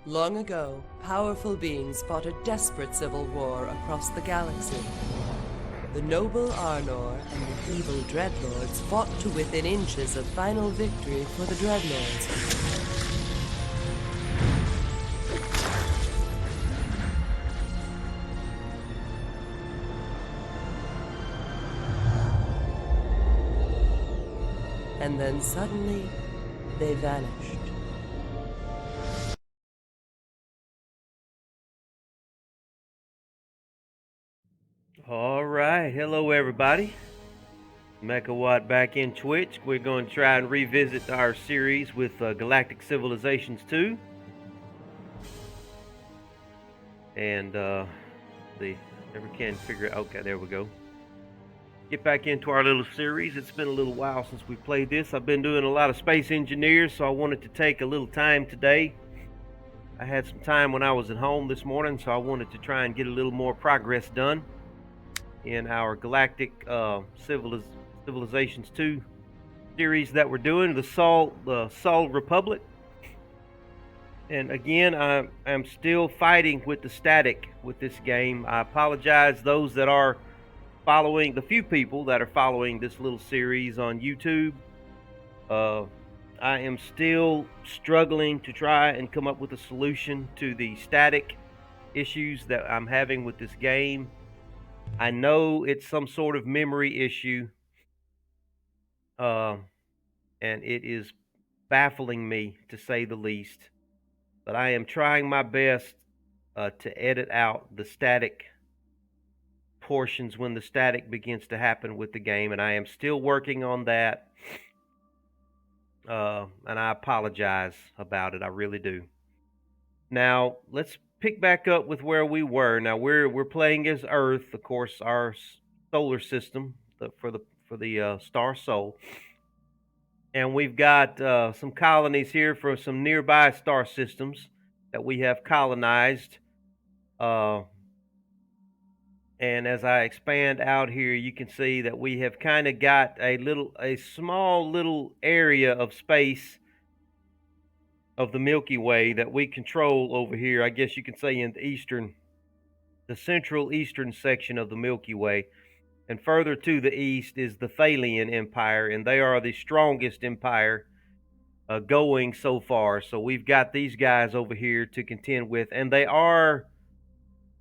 Long ago, powerful beings fought a desperate civil war across the galaxy. The noble Arnor and the evil Dreadlords fought to within inches of final victory for the Dreadlords. And then suddenly, they vanished. All right, hello everybody. Mechawatt back in Twitch. We're going to try and revisit our series with Galactic Civilizations 2. And never can figure it. Okay, there we go. Get back into our little series. It's been a little while since we played this. I've been doing a lot of Space Engineers, so I wanted to take a little time today. I had some time when I was at home this morning, so I wanted to try and get a little more progress done in our Galactic Civilizations 2 series that we're doing, the Sol Republic. And again, I'm still fighting with the static with this game. I apologize those that are following, the few people that are following this little series on YouTube. I am still struggling to try and come up with a solution to the static issues that I'm having with this game. I know it's some sort of memory issue, and it is baffling me to say the least. But I am trying my best to edit out the static portions when the static begins to happen with the game, and I am still working on that. And I apologize about it. I really do. Now let's pick back up with where we were. Now we're playing as Earth, of course, our solar system for the star Sol. And we've got some colonies here for some nearby star systems that we have colonized. And as I expand out here, you can see that we have kind of got a small little area of space of the Milky Way that we control over here. I guess you can say in the central eastern section of the Milky Way. And further to the east is the Thalian Empire, and they are the strongest empire going so far. So we've got these guys over here to contend with, and they are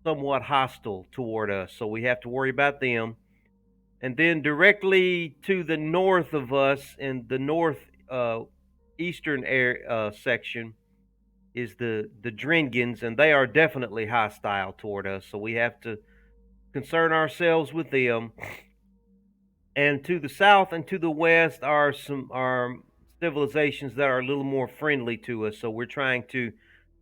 somewhat hostile toward us. So we have to worry about them. And then directly to the north of us, in the north eastern section, is the Dringans, and they are definitely hostile toward us. So we have to concern ourselves with them. And to the south and to the west are some civilizations that are a little more friendly to us. So we're trying to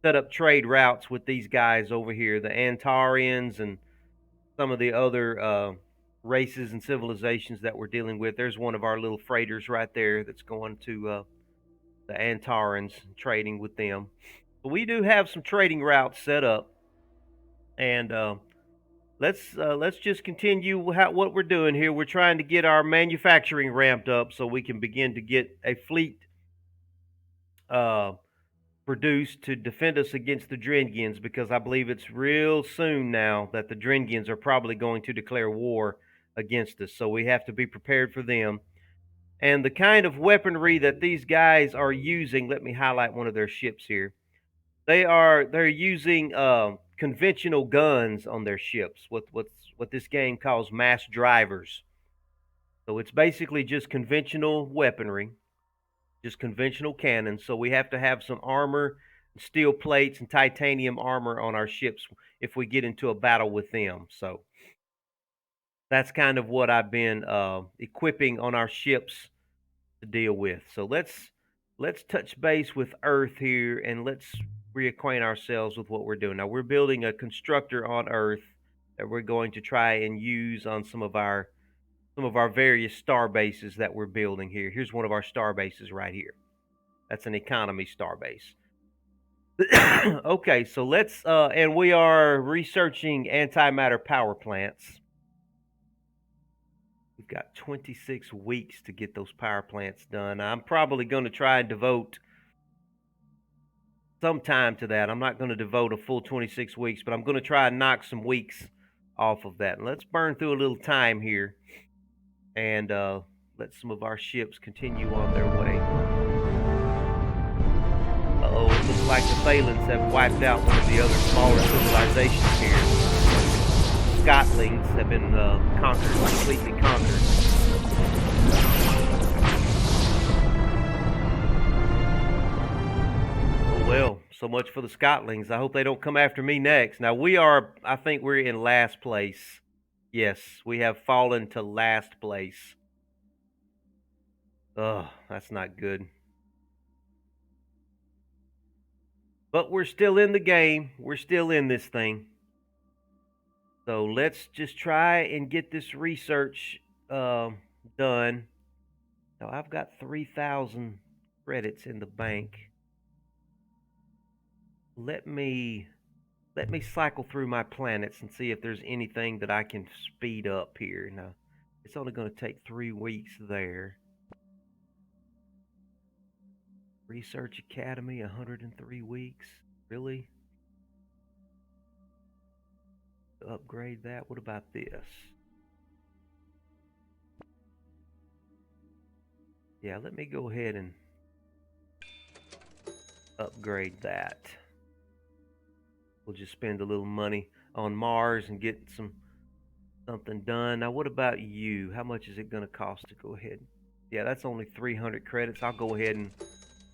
set up trade routes with these guys over here, the Antarians and some of the other races and civilizations that we're dealing with. There's one of our little freighters right there that's going to the Antarans, trading with them. But we do have some trading routes set up, and let's just continue what we're doing here. We're trying to get our manufacturing ramped up so we can begin to get a fleet uh, produced to defend us against the Drengians, because I believe it's real soon now that the Drengians are probably going to declare war against us. So we have to be prepared for them. And the kind of weaponry that these guys are using, let me highlight one of their ships here. They're using conventional guns on their ships, what this game calls mass drivers. So it's basically just conventional weaponry, just conventional cannons. So we have to have some armor, steel plates, and titanium armor on our ships if we get into a battle with them. So that's kind of what I've been equipping on our ships to deal with. So let's touch base with Earth here, and let's reacquaint ourselves with what we're doing. Now we're building a constructor on Earth that we're going to try and use on some of our various star bases that we're building here. Here's one of our star bases right here. That's an economy star base. Okay, so let's and we are researching antimatter power plants. We've got 26 weeks to get those power plants done. I'm probably going to try and devote some time to that. I'm not going to devote a full 26 weeks, but I'm going to try and knock some weeks off of that. And let's burn through a little time here and let some of our ships continue on their way. Uh-oh, it looks like the Phalans have wiped out one of the other smaller civilizations here. Scotlings have been conquered, completely conquered. Oh well, so much for the Scotlings. I hope they don't come after me next. Now I think we're in last place. Yes, we have fallen to last place. Ugh, that's not good. But we're still in the game. We're still in this thing. So let's just try and get this research done. Now I've got 3,000 credits in the bank. Let me cycle through my planets and see if there's anything that I can speed up here. Now, it's only going to take 3 weeks there. Research Academy, 103 weeks. Really? Upgrade that? What about this? Yeah, let me go ahead and upgrade that. We'll just spend a little money on Mars and get something done. Now, what about you? How much is it going to cost to go ahead? Yeah, that's only 300 credits. I'll go ahead and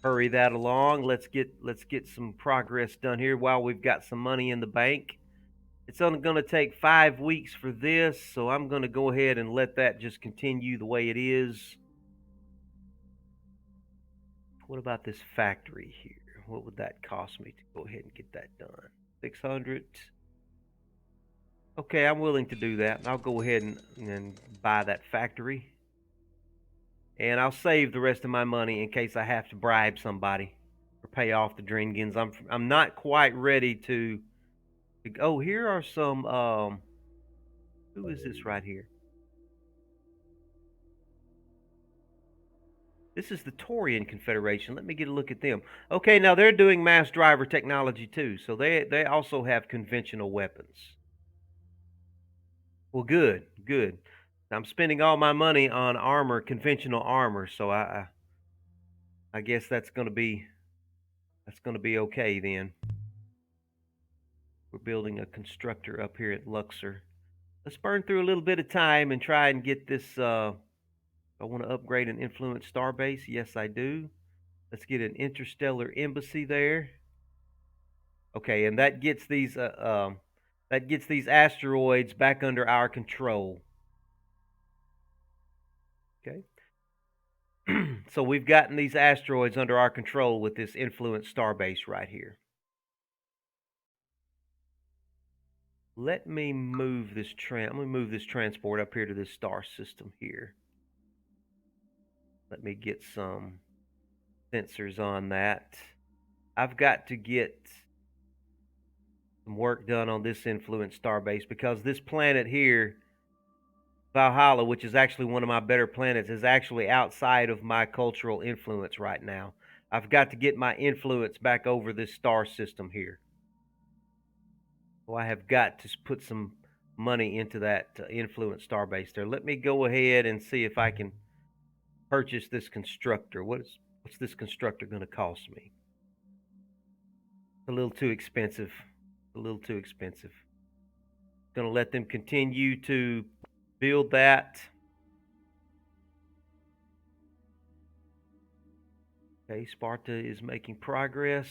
hurry that along. Let's get some progress done here while we've got some money in the bank. It's only going to take 5 weeks for this, so I'm going to go ahead and let that just continue the way it is. What about this factory here? What would that cost me to go ahead and get that done? 600. Okay, I'm willing to do that. I'll go ahead and buy that factory. And I'll save the rest of my money in case I have to bribe somebody or pay off the Dringans. I'm not quite ready to. Oh, here are some. Who is this right here? This is the Taurian Confederation. Let me get a look at them. Okay, now they're doing mass driver technology too, so they also have conventional weapons. Well, good, good. I'm spending all my money on armor, conventional armor, so I guess that's gonna be okay then. We're building a constructor up here at Luxor. Let's burn through a little bit of time and try and get this. I want to upgrade an influence starbase. Yes, I do. Let's get an interstellar embassy there. Okay, and that gets these asteroids back under our control. Okay. So we've gotten these asteroids under our control with this influence starbase right here. Let me move this I'm gonna move this transport up here to this star system here. Let me get some sensors on that. I've got to get some work done on this influence starbase because this planet here, Valhalla, which is actually one of my better planets, is actually outside of my cultural influence right now. I've got to get my influence back over this star system here. So I have got to put some money into that influence starbase there. Let me go ahead and see if I can purchase this constructor. What's this constructor going to cost me? It's a little too expensive. A little too expensive. Going to let them continue to build that. Okay, Sparta is making progress.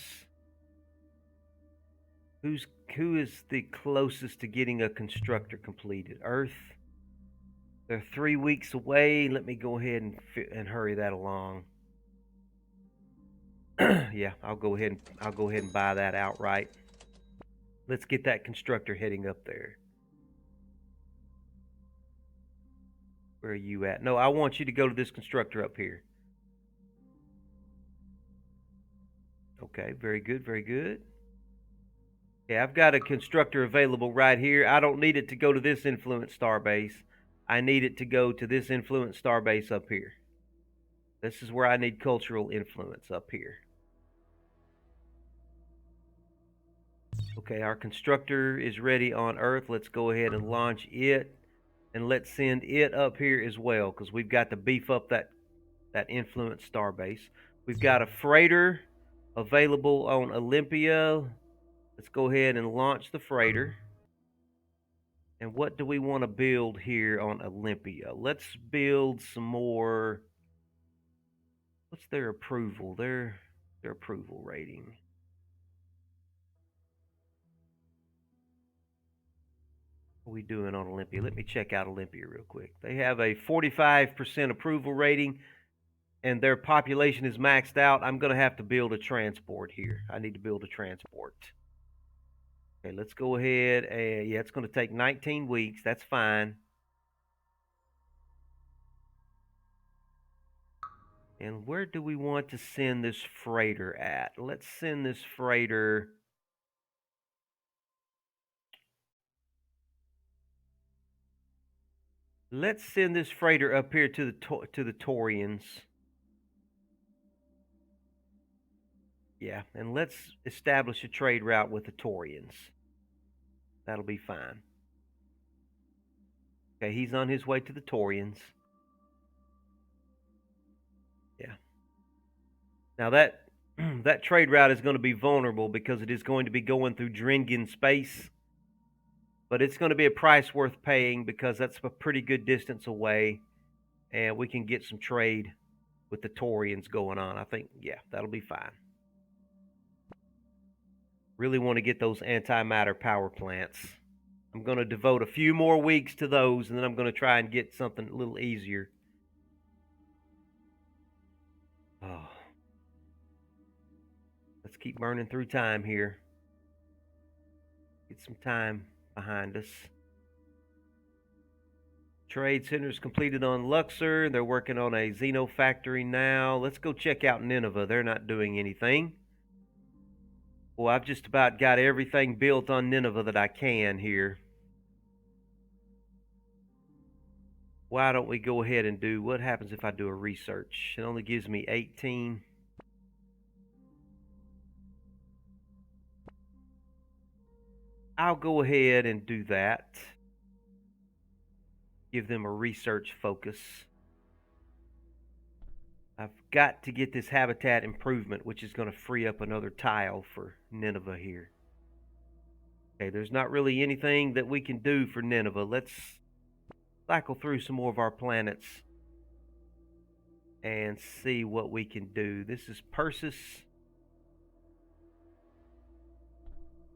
Who is the closest to getting a constructor completed? Earth. They're 3 weeks away. Let me go ahead and hurry that along. Yeah, I'll go ahead and buy that outright. Let's get that constructor heading up there. Where are you at? No, I want you to go to this constructor up here. Okay, very good, very good. Yeah, I've got a constructor available right here. I don't need it to go to this influence starbase. I need it to go to this influence starbase up here. This is where I need cultural influence up here. Okay, our constructor is ready on Earth. Let's go ahead and launch it. And let's send it up here as well, because we've got to beef up that influence starbase. We've got a freighter available on Olympia. Let's go ahead and launch the freighter. And what do we want to build here on Olympia? Let's build some more. What's their approval? Their approval rating. What are we doing on Olympia? Let me check out Olympia real quick. They have a 45% approval rating, and their population is maxed out. I'm going to have to build a transport here. I need to build a transport. Okay, let's go ahead and yeah, it's going to take 19 weeks. That's fine. And where do we want to send this freighter at? Let's send this freighter. Let's send this freighter up here to the Torians. Yeah, and let's establish a trade route with the Torians. That'll be fine. Okay, he's on his way to the Torians. Yeah. Now that that trade route is going to be vulnerable because it is going to be going through Dringen space, but it's going to be a price worth paying because that's a pretty good distance away, and we can get some trade with the Torians going on. I think, yeah, that'll be fine. Really want to get those antimatter power plants. I'm going to devote a few more weeks to those, and then I'm going to try and get something a little easier. Oh. Let's keep burning through time here. Get some time behind us. Trade centers completed on Luxor. They're working on a Xeno factory now. Let's go check out Nineveh. They're not doing anything. Well, I've just about got everything built on Nineveh that I can here. Why don't we go ahead and do, what happens if I do a research? It only gives me 18. I'll go ahead and do that. Give them a research focus. I've got to get this habitat improvement, which is going to free up another tile for Nineveh here. Okay, there's not really anything that we can do for Nineveh. Let's cycle through some more of our planets and see what we can do. This is Persis.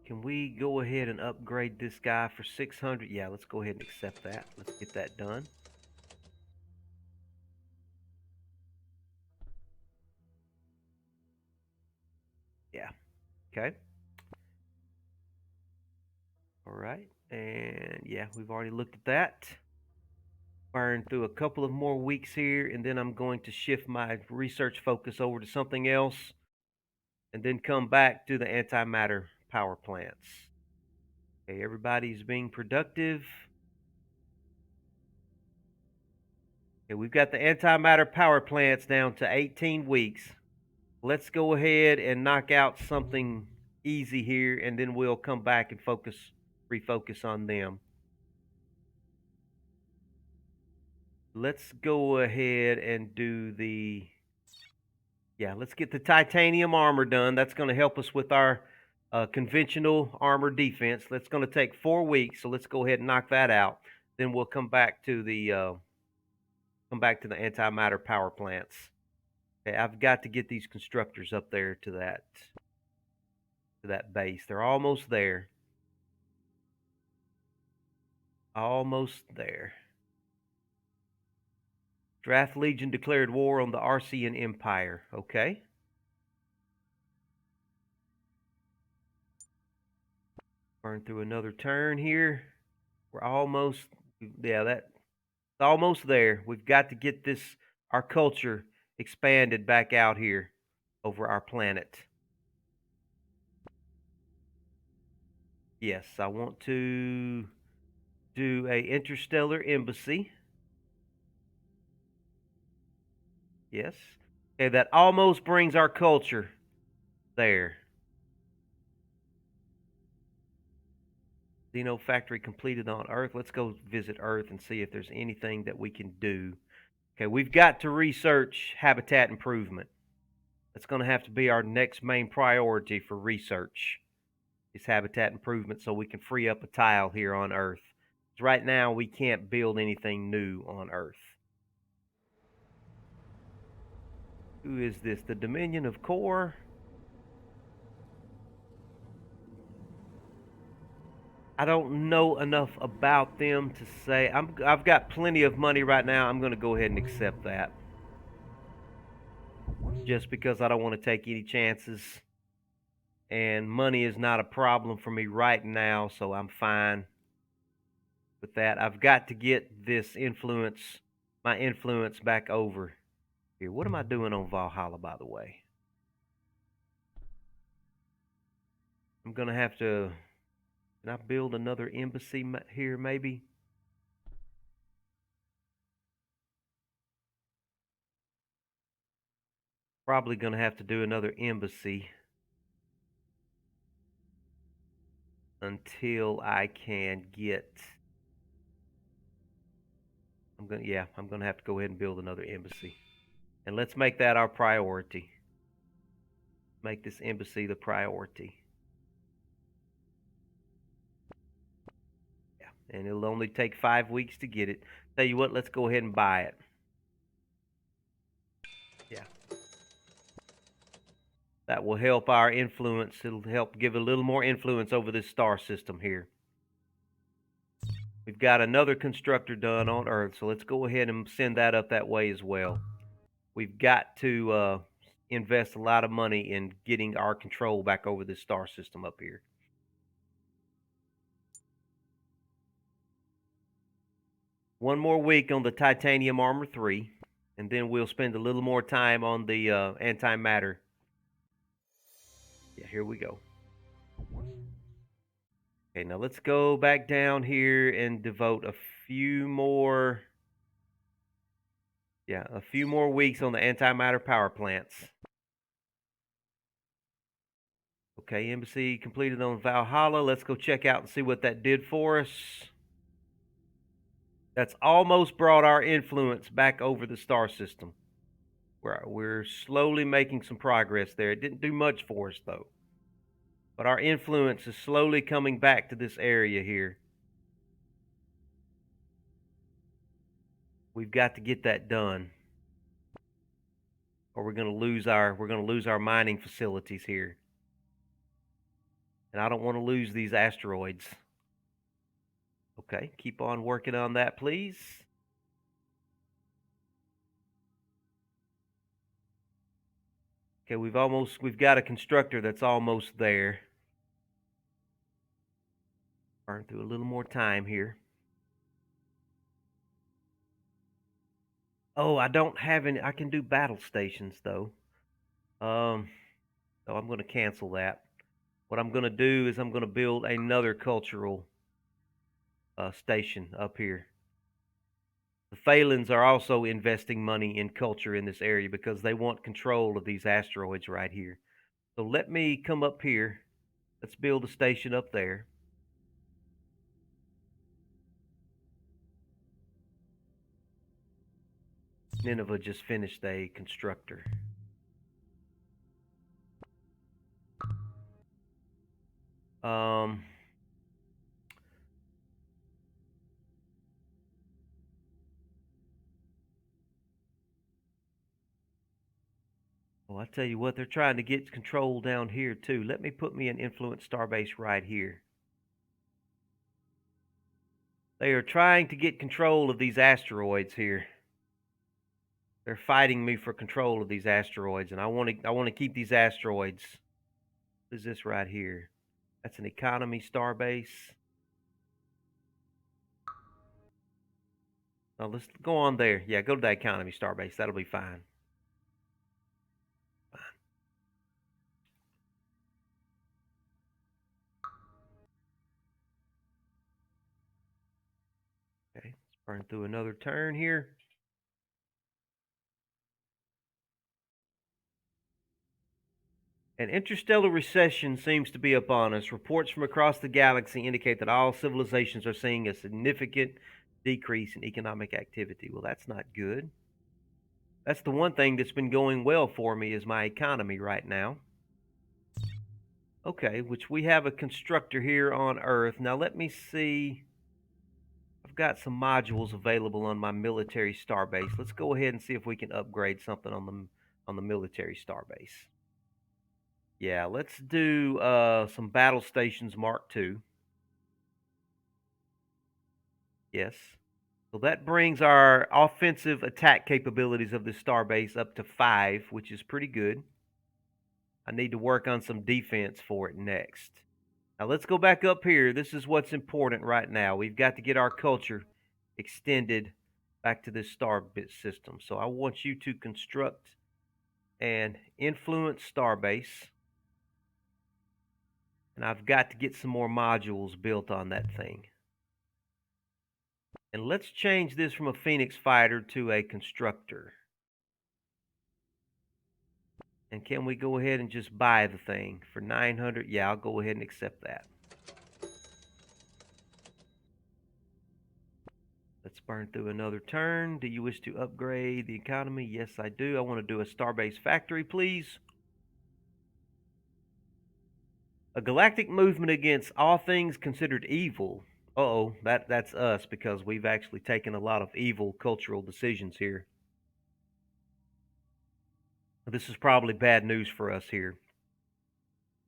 Can we go ahead and upgrade this guy for 600? Yeah, let's go ahead and accept that. Let's get that done. Yeah, okay. All right, and yeah, we've already looked at that. Burn through a couple of more weeks here, and then I'm going to shift my research focus over to something else, and then come back to the antimatter power plants. Okay, everybody's being productive. Okay, we've got the antimatter power plants down to 18 weeks. Let's go ahead and knock out something easy here, and then we'll come back and refocus on them. Let's go ahead and do let's get the titanium armor done. That's going to help us with our conventional armor defense. That's going to take 4 weeks, so let's go ahead and knock that out. Then we'll come back to the antimatter power plants. Okay, I've got to get these constructors up there to that base. They're almost there. Almost there. Draft Legion declared war on the Arcean Empire. Okay. Burn through another turn here. We're almost, that's almost there. We've got to get our culture expanded back out here over our planet. Yes, I want to do a interstellar embassy. Yes. Okay, that almost brings our culture there. Xeno factory completed on Earth. Let's go visit Earth and see if there's anything that we can do. Okay, we've got to research habitat improvement. That's going to have to be our next main priority for research is habitat improvement so we can free up a tile here on Earth. Right now, we can't build anything new on Earth. Who is this? The Dominion of Core? I don't know enough about them to say. I've got plenty of money right now. I'm going to go ahead and accept that. Just because I don't want to take any chances. And money is not a problem for me right now, so I'm fine with that. I've got to get this my influence back over here. What am I doing on Valhalla, by the way? I'm going to have to. Can I build another embassy here, maybe? Probably going to have to do another embassy until I can get. I'm going to have to go ahead and build another embassy. And let's make that our priority. Make this embassy the priority. Yeah, and it'll only take 5 weeks to get it. Tell you what, let's go ahead and buy it. Yeah. That will help our influence. It'll help give a little more influence over this star system here. We've got another constructor done on Earth, so let's go ahead and send that up that way as well. We've got to invest a lot of money in getting our control back over this star system up here. One more week on the titanium armor 3, and then we'll spend a little more time on the antimatter. Yeah, here we go. Okay, now let's go back down here and devote a few more weeks on the antimatter power plants. Okay, embassy completed on Valhalla. Let's go check out and see what that did for us. That's almost brought our influence back over the star system. We're slowly making some progress there. It didn't do much for us, though. But our influence is slowly coming back to this area here. We've got to get that done, or we're going to lose our mining facilities here. And I don't want to lose these asteroids. Okay, keep on working on that, please. Okay, we've got a constructor that's almost there. Burn through a little more time here. Oh, I don't have any. I can do battle stations though. So I'm going to cancel that. What I'm going to do is I'm going to build another cultural station up here. The Phalans are also investing money in culture in this area because they want control of these asteroids right here. So let me come up here. Let's build a station up there. Nineveh just finished a constructor. Well, I tell you what, they're trying to get control down here too. Let me put me an influence starbase right here. They are trying to get control of these asteroids here. They're fighting me for control of these asteroids, and I want to keep these asteroids. What is this right here? That's an economy starbase. Now let's go on there. Yeah, go to that economy starbase. That'll be fine. Okay, let's burn through another turn here. An interstellar recession seems to be upon us. Reports from across the galaxy indicate that all civilizations are seeing a significant decrease in economic activity. Well, that's not good. That's the one thing that's been going well for me is my economy right now. Okay, which we have a constructor here on Earth. Now let me see. I've got some modules available on my military starbase. Let's go ahead and see if we can upgrade something on the military starbase. Yeah, let's do some battle stations Mark II. Yes. So that brings our offensive attack capabilities of the starbase up to 5, which is pretty good. I need to work on some defense for it next. Now let's go back up here. This is what's important right now. We've got to get our culture extended back to this star bit system. So I want you to construct an influence starbase. And I've got to get some more modules built on that thing. And let's change this from a Phoenix fighter to a constructor. And can we go ahead and just buy the thing for 900? Yeah, I'll go ahead and accept that. Let's burn through another turn. Do you wish to upgrade the economy? Yes, I do. I want to do a starbase factory, please. A galactic movement against all things considered evil. Uh-oh, that's us because we've actually taken a lot of evil cultural decisions here. This is probably bad news for us here.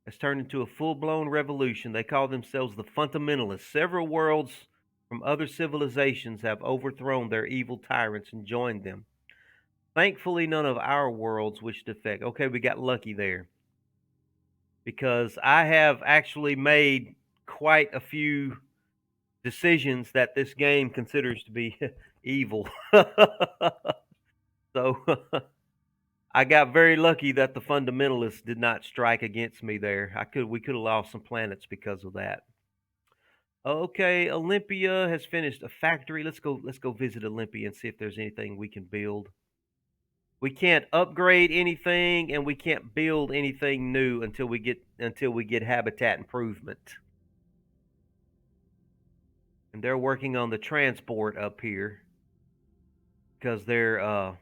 It's turned into a full-blown revolution. They call themselves the fundamentalists. Several worlds from other civilizations have overthrown their evil tyrants and joined them. Thankfully, none of our worlds wish to affect. Okay, we got lucky there. Because I have actually made quite a few decisions that this game considers to be evil. So I got very lucky that the fundamentalists did not strike against me there. We could have lost some planets because of that. Okay, Olympia has finished a factory. Let's go visit Olympia and see if there's anything we can build. We can't upgrade anything and we can't build anything new until we get habitat improvement. And they're working on the transport up here because the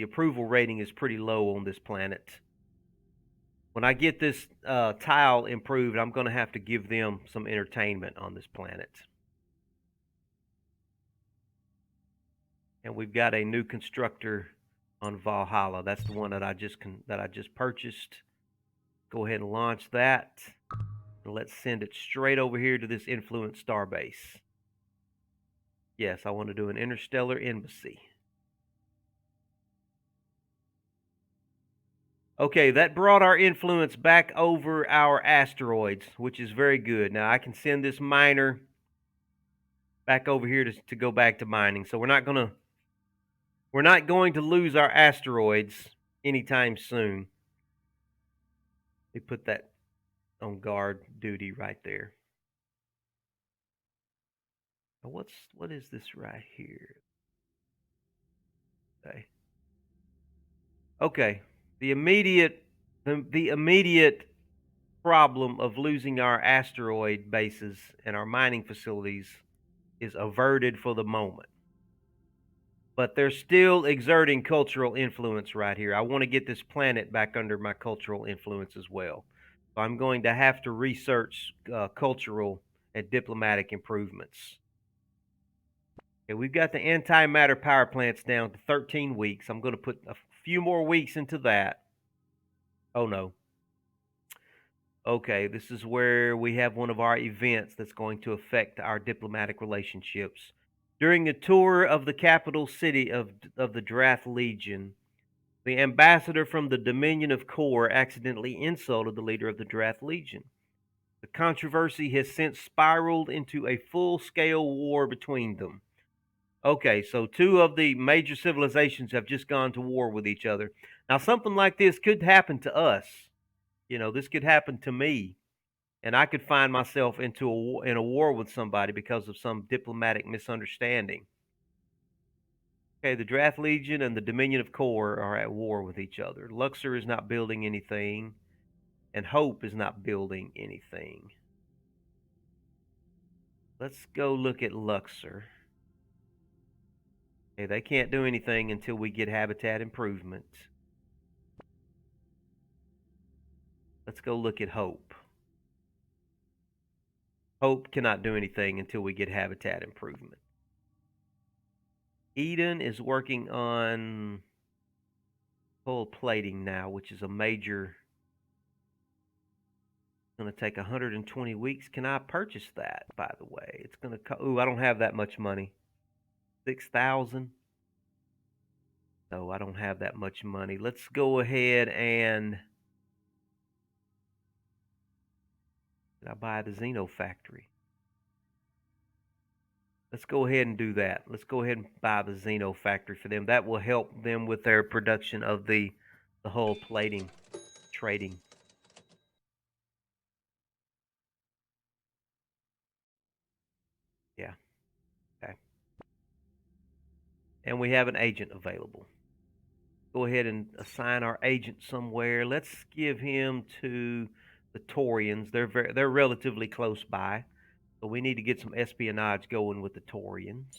approval rating is pretty low on this planet. When I get this tile improved, I'm going to have to give them some entertainment on this planet. And we've got a new constructor on Valhalla. That's the one that I just purchased. Go ahead and launch that. And let's send it straight over here to this influence starbase. Yes, I want to do an interstellar embassy. Okay, that brought our influence back over our asteroids, which is very good. Now I can send this miner back over here to go back to mining. So we're not going to lose our asteroids anytime soon. They put that on guard duty right there. Now what is this right here? Okay. Okay. The immediate problem of losing our asteroid bases and our mining facilities is averted for the moment. But they're still exerting cultural influence right here. I want to get this planet back under my cultural influence as well. So I'm going to have to research cultural and diplomatic improvements. Okay, we've got the antimatter power plants down to 13 weeks. I'm going to put a few more weeks into that. Oh no. Okay, this is where we have one of our events that's going to affect our diplomatic relationships. During a tour of the capital city of the Drath Legion, the ambassador from the Dominion of Kor accidentally insulted the leader of the Drath Legion. The controversy has since spiraled into a full-scale war between them. Okay, so two of the major civilizations have just gone to war with each other. Now, something like this could happen to us. You know, this could happen to me, and I could find myself in a war with somebody because of some diplomatic misunderstanding. Okay, the Drath Legion and the Dominion of Kor are at war with each other. Luxor is not building anything. And Hope is not building anything. Let's go look at Luxor. Okay, they can't do anything until we get habitat improvement. Let's go look at Hope. Hope cannot do anything until we get habitat improvement. Eden is working on full plating now, which is a major. It's going to take 120 weeks. Can I purchase that, by the way? It's going to. Ooh, I don't have that much money. 6,000. No, I don't have that much money. Let's go ahead and. Did I buy the Xeno factory? Let's go ahead and do that. Let's go ahead and buy the Xeno factory for them. That will help them with their production of the hull plating trading. Yeah. Okay. And we have an agent available. Go ahead and assign our agent somewhere. Let's give him to the Torians. They're relatively close by. So we need to get some espionage going with the Torians.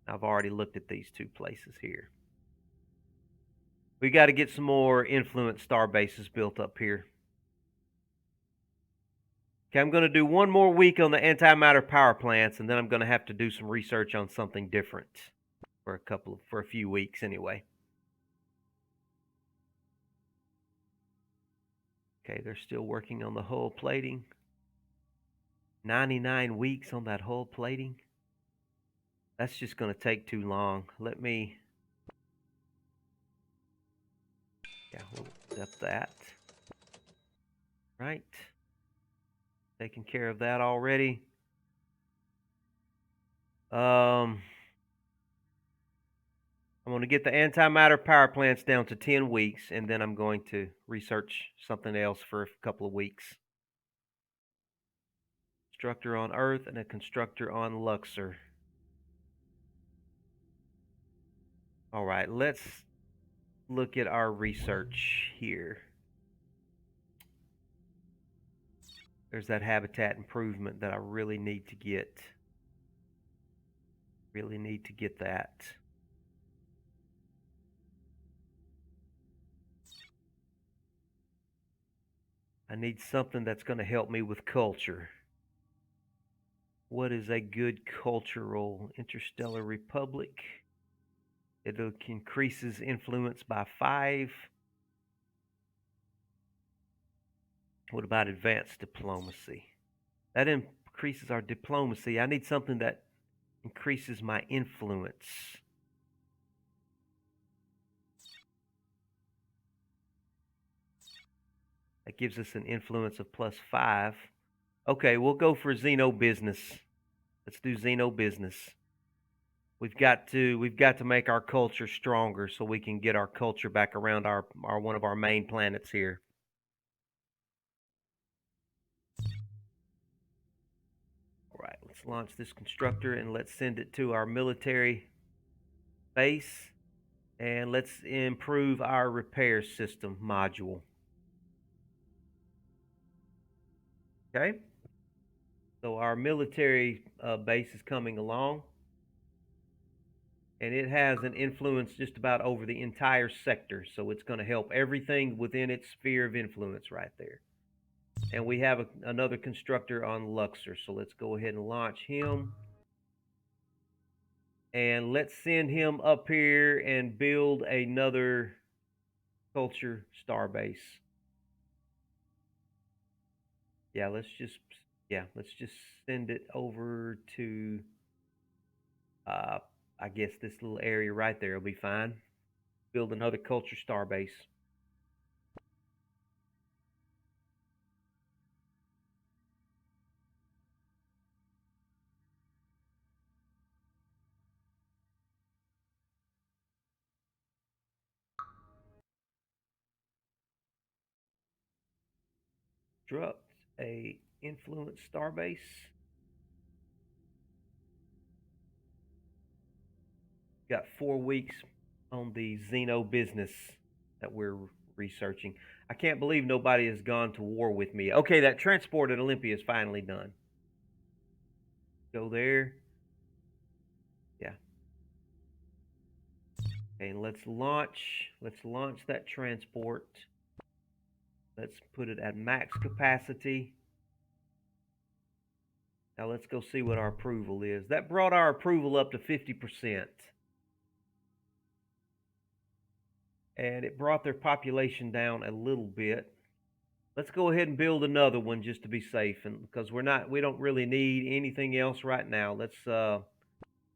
I've already looked at these two places here. We got to get some more influence star bases built up here. Okay, I'm going to do one more week on the antimatter power plants, and then I'm going to have to do some research on something different for a few weeks anyway. Okay, they're still working on the hull plating. 99 weeks on that hull plating. That's just going to take too long. Let me. Yeah, we'll accept that. Right. Taking care of that already. I'm going to get the antimatter power plants down to 10 weeks, and then I'm going to research something else for a couple of weeks. Constructor on Earth and a constructor on Luxor. All right, let's look at our research here. There's that habitat improvement that I really need to get. Really need to get that. I need something that's going to help me with culture. What is a good cultural interstellar republic? It increases influence by 5. What about advanced diplomacy? That increases our diplomacy. I need something that increases my influence. That gives us an influence of +5. Okay, we'll go for Xeno business. Let's do Xeno business. We've got to make our culture stronger so we can get our culture back around our one of our main planets here. All right, let's launch this constructor and let's send it to our military base, and let's improve our repair system module. Okay, so our military base is coming along, and it has an influence just about over the entire sector, so it's going to help everything within its sphere of influence right there. And we have another constructor on Luxor, so let's go ahead and launch him. And let's send him up here and build another culture starbase. Yeah, let's just send it over to I guess this little area right there will be fine. Build another culture starbase. Construct a influence starbase. Got 4 weeks on the Xeno business that we're researching. I can't believe nobody has gone to war with me. Okay, that transport at Olympia is finally done. Go there. Yeah. Okay, and let's launch that transport. Let's put it at max capacity. Now let's go see what our approval is. That brought our approval up to 50%. And it brought their population down a little bit. Let's go ahead and build another one just to be safe, and because we don't really need anything else right now. Let's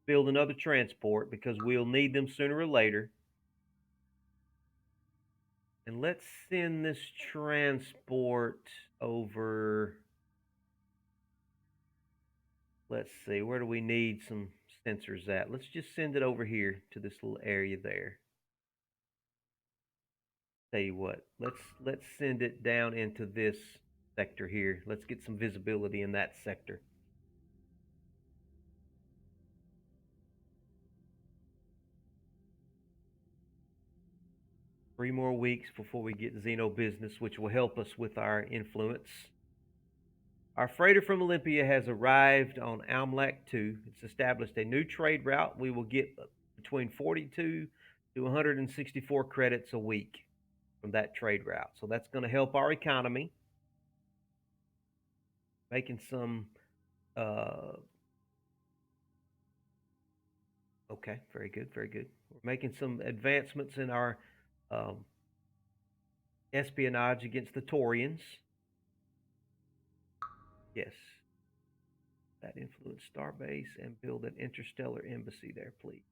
build another transport because we'll need them sooner or later. And let's send this transport over. Let's see, where do we need some sensors at? Let's just send it over here to this little area there. Tell you what, let's send it down into this sector here. Let's get some visibility in that sector. Three more weeks before we get Xeno business, which will help us with our influence. Our freighter from Olympia has arrived on Almlac 2. It's established a new trade route. We will get between 42 to 164 credits a week from that trade route. So that's going to help our economy. Making some okay, very good, very good. We're making some advancements in our espionage against the Taurians. Yes. That influence Starbase and build an interstellar embassy there, please.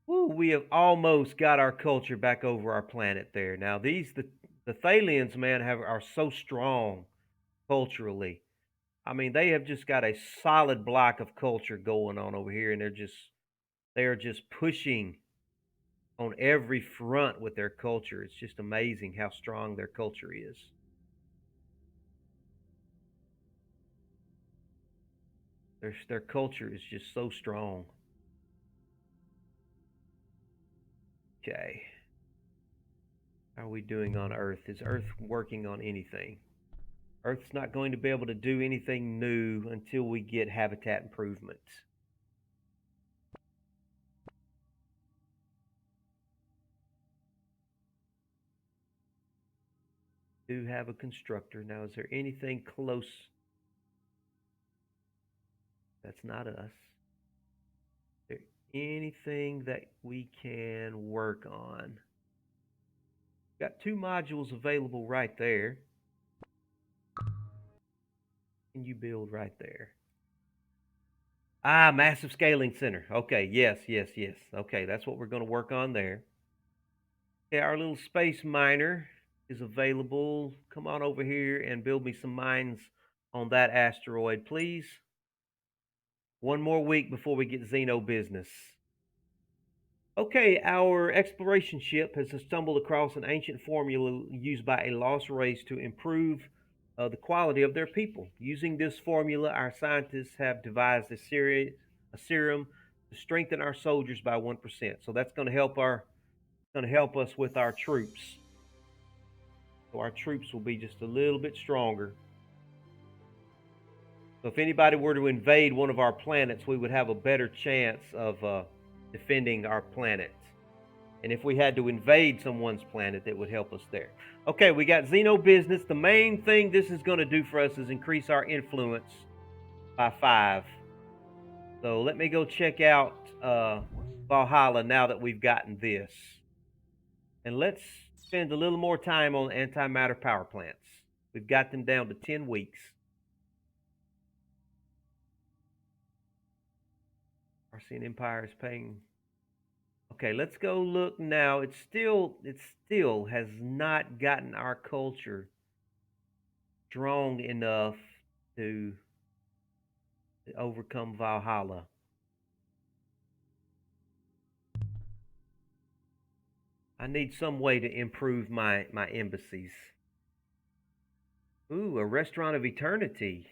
Woo, we have almost got our culture back over our planet there. Now the Thalians, man, are so strong culturally. I mean, they have just got a solid block of culture going on over here, and they're just pushing on every front with their culture. It's just amazing how strong their culture is. Their culture is just so strong. Okay. How are we doing on Earth? Is Earth working on anything? Earth's not going to be able to do anything new until we get habitat improvements. Do have a constructor. Now, is there anything close? That's not us. Is there anything that we can work on? Got two modules available right there. Can you build right there? Ah, massive scaling center. Okay, yes, yes, yes. Okay, that's what we're going to work on there. Okay, our little space miner is available. Come on over here and build me some mines on that asteroid, please. One more week before we get Xeno business. Okay, our exploration ship has stumbled across an ancient formula used by a lost race to improve the quality of their people. Using this formula, our scientists have devised a serum to strengthen our soldiers by 1%. So that's going to help us with our troops. So our troops will be just a little bit stronger. So if anybody were to invade one of our planets, we would have a better chance of defending our planet. And if we had to invade someone's planet, that would help us there. Okay, we got Xeno business. The main thing this is going to do for us is increase our influence by 5. So let me go check out Valhalla now that we've gotten this. And let's spend a little more time on antimatter power plants. We've got them down to 10 weeks. Arcene Empire is paying. Okay, let's go look now. It still has not gotten our culture strong enough to overcome Valhalla. I need some way to improve my embassies. Ooh, a restaurant of eternity.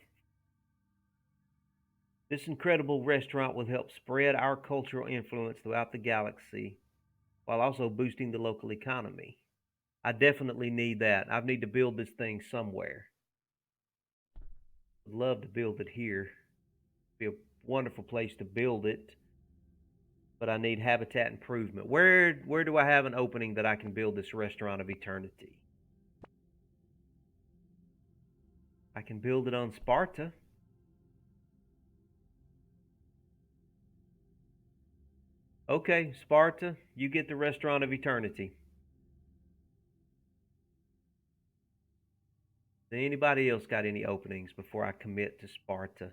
This incredible restaurant will help spread our cultural influence throughout the galaxy. while also boosting the local economy. I definitely need that. I need to build this thing somewhere. I'd love to build it here. It'd be a wonderful place to build it, but I need habitat improvement. Where do I have an opening that I can build this restaurant of eternity? I can build it on Sparta. Okay, Sparta, you get the restaurant of eternity. Does anybody else got any openings before I commit to Sparta?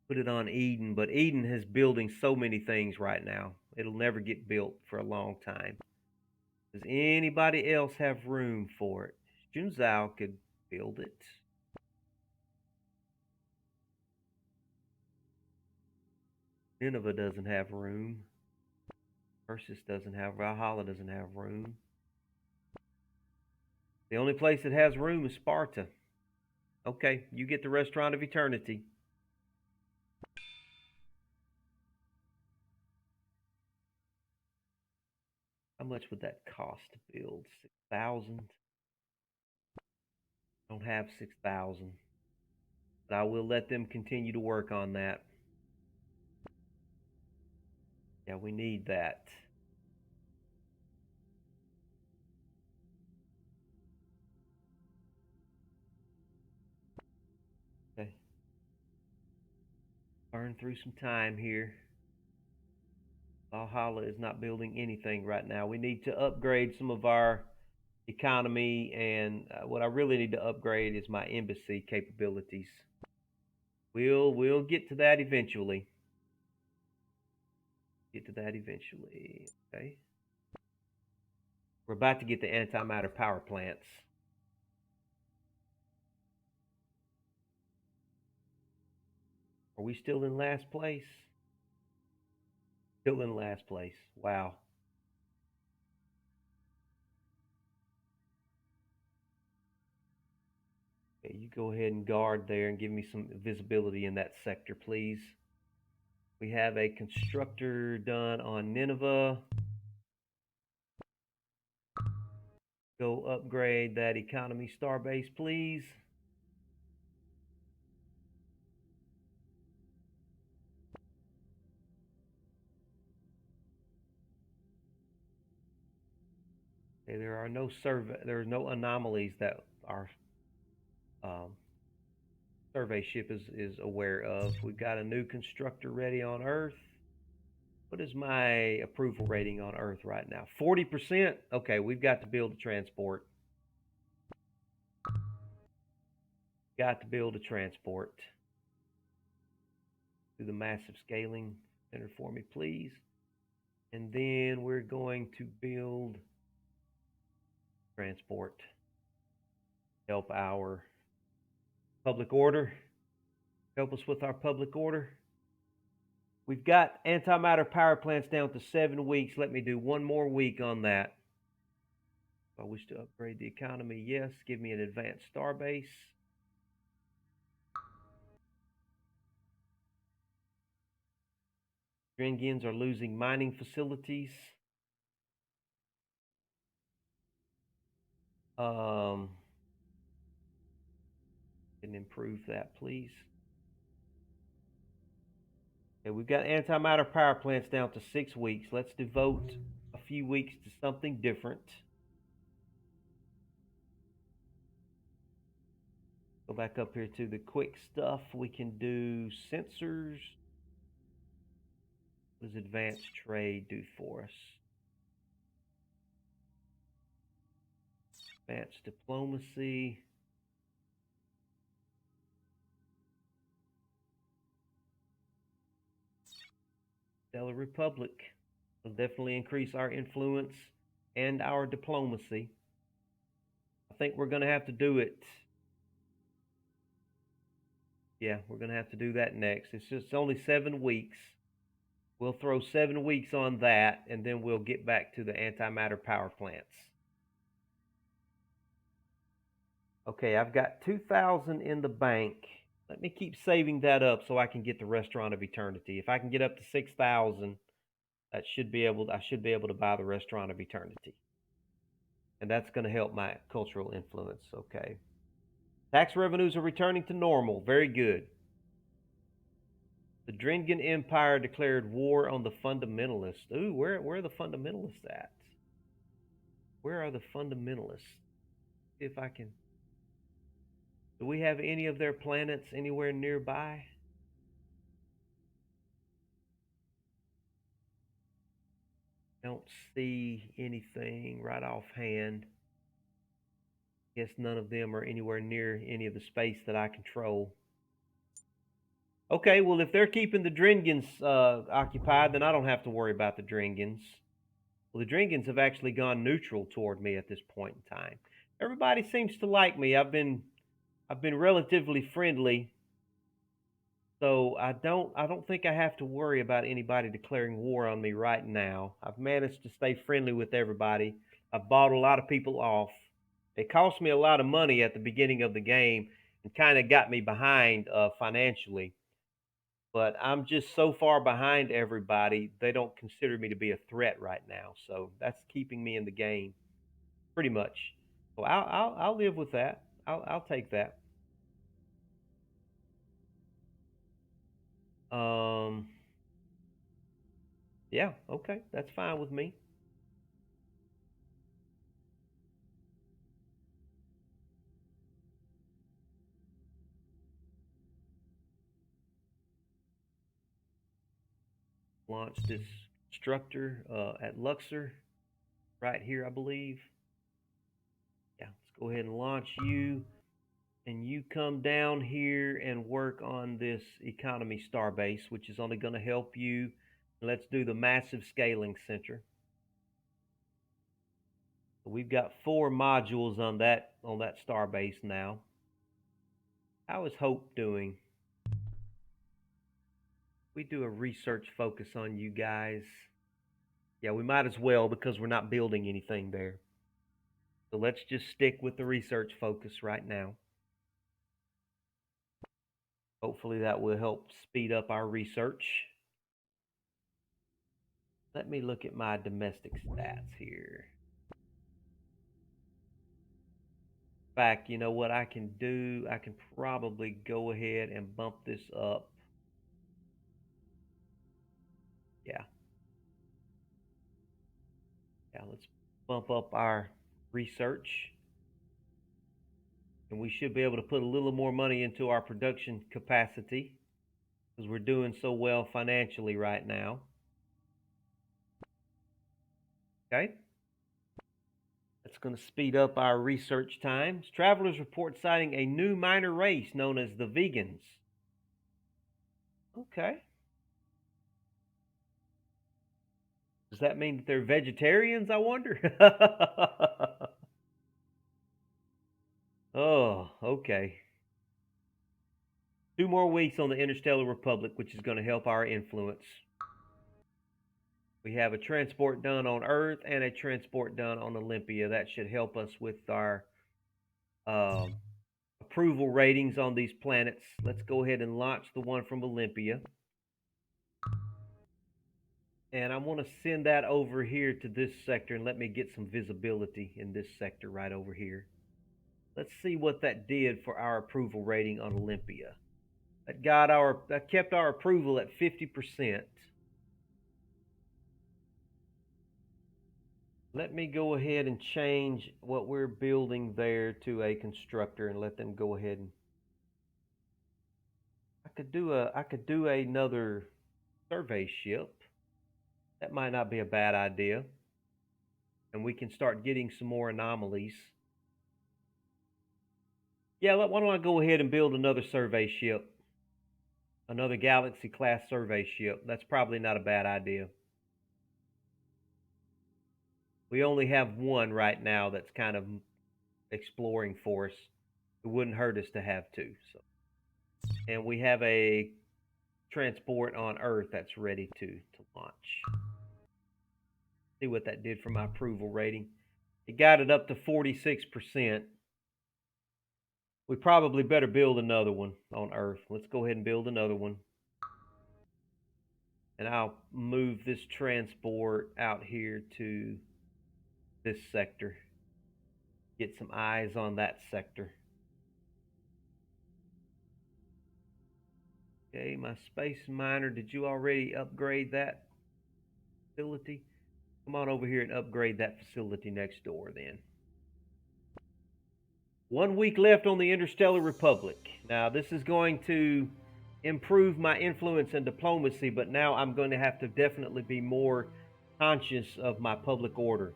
Put it on Eden, but Eden is building so many things right now. It'll never get built for a long time. Does anybody else have room for it? Junzao could build it. Nineveh doesn't have room. Persis doesn't have, Valhalla doesn't have room. The only place that has room is Sparta. Okay, you get the restaurant of eternity. How much would that cost to build? 6,000? Don't have 6,000. But I will let them continue to work on that. Yeah, we need that. Okay. Burn through some time here. Valhalla is not building anything right now. We need to upgrade some of our economy, and what I really need to upgrade is my embassy capabilities. We'll get to that eventually. Get to that eventually. Okay. We're about to get the antimatter power plants. Are we still in last place? Still in last place. Wow. Okay, you go ahead and guard there and give me some visibility in that sector, please. We have a constructor done on Nineveh. Go upgrade that economy starbase, please. Okay, there are no anomalies that our survey ship is aware of. We've got a new constructor ready on Earth. What is my approval rating on Earth right now? 40%? Okay, we've got to build a transport. Got to build a transport. Do the massive scaling center for me, please. And then we're going to build transport. Help our public order. Help us with our public order. We've got antimatter power plants down to 7 weeks. Let me do one more week on that. If I wish to upgrade the economy, yes. Give me an advanced starbase. Drengians are losing mining facilities. Can improve that, please. Okay, we've got antimatter power plants down to 6 weeks. Let's devote a few weeks to something different. Go back up here to the quick stuff. We can do sensors. What does advanced trade do for us? Advanced diplomacy. Stellar Republic will definitely increase our influence and our diplomacy. I think we're going to have to do it. Yeah, we're going to have to do that next. It's just only 7 weeks. We'll throw 7 weeks on that, and then we'll get back to the antimatter power plants. Okay, I've got 2,000 in the bank. Let me keep saving that up so I can get the restaurant of eternity. If I can get up to 6,000, I should be able to buy the Restaurant of Eternity. And that's going to help my cultural influence. Okay. Tax revenues are returning to normal. Very good. The Drengan Empire declared war on the fundamentalists. Ooh, where are the fundamentalists at? Where are the fundamentalists? See if I can. Do we have any of their planets anywhere nearby? Don't see anything right offhand. Guess none of them are anywhere near any of the space that I control. Okay, well, if they're keeping the Drengans occupied, then I don't have to worry about the Drengans. Well, the Drengans have actually gone neutral toward me at this point in time. Everybody seems to like me. I've been relatively friendly, so I don't think I have to worry about anybody declaring war on me right now. I've managed to stay friendly with everybody. I've bought a lot of people off. It cost me a lot of money at the beginning of the game and kind of got me behind financially. But I'm just so far behind everybody, they don't consider me to be a threat right now. So that's keeping me in the game pretty much. So I'll live with that. I'll take that. Um, yeah, okay, that's fine with me. Launch this constructor at Luxor right here, I believe. Yeah, let's go ahead and launch you. And you come down here and work on this economy starbase, which is only going to help you. Let's do the massive scaling center. So we've got 4 modules on that starbase now. How is Hope doing? We do a research focus on you guys. Yeah, we might as well because we're not building anything there. So let's just stick with the research focus right now. Hopefully that will help speed up our research. Let me look at my domestic stats here. In fact, you know what I can do? I can probably go ahead and bump this up. Yeah. Yeah, let's bump up our research. And we should be able to put a little more money into our production capacity because we're doing so well financially right now. Okay. That's going to speed up our research times. Travelers report sighting a new minor race known as the vegans. Okay. Does that mean that they're vegetarians, I wonder? Oh, okay. 2 more weeks on the Interstellar Republic, which is going to help our influence. We have a transport done on Earth and a transport done on Olympia. That should help us with our approval ratings on these planets. Let's go ahead and launch the one from Olympia. And I want to send that over here to this sector and let me get some visibility in this sector right over here. Let's see what that did for our approval rating on Olympia. That kept our approval at 50%. Let me go ahead and change what we're building there to a constructor and let them go ahead and I could do another survey ship. That might not be a bad idea. And we can start getting some more anomalies. Yeah, why don't I go ahead and build another survey ship? Another Galaxy class survey ship. That's probably not a bad idea. We only have one right now that's kind of exploring for us. It wouldn't hurt us to have two. So, and we have a transport on Earth that's ready to launch. See what that did for my approval rating. It got it up to 46%. We probably better build another one on Earth. Let's go ahead and build another one. And I'll move this transport out here to this sector. Get some eyes on that sector. Okay, my space miner, did you already upgrade that facility? Come on over here and upgrade that facility next door then. 1 week left on the Interstellar Republic. Now, this is going to improve my influence and diplomacy, but now I'm going to have to definitely be more conscious of my public order.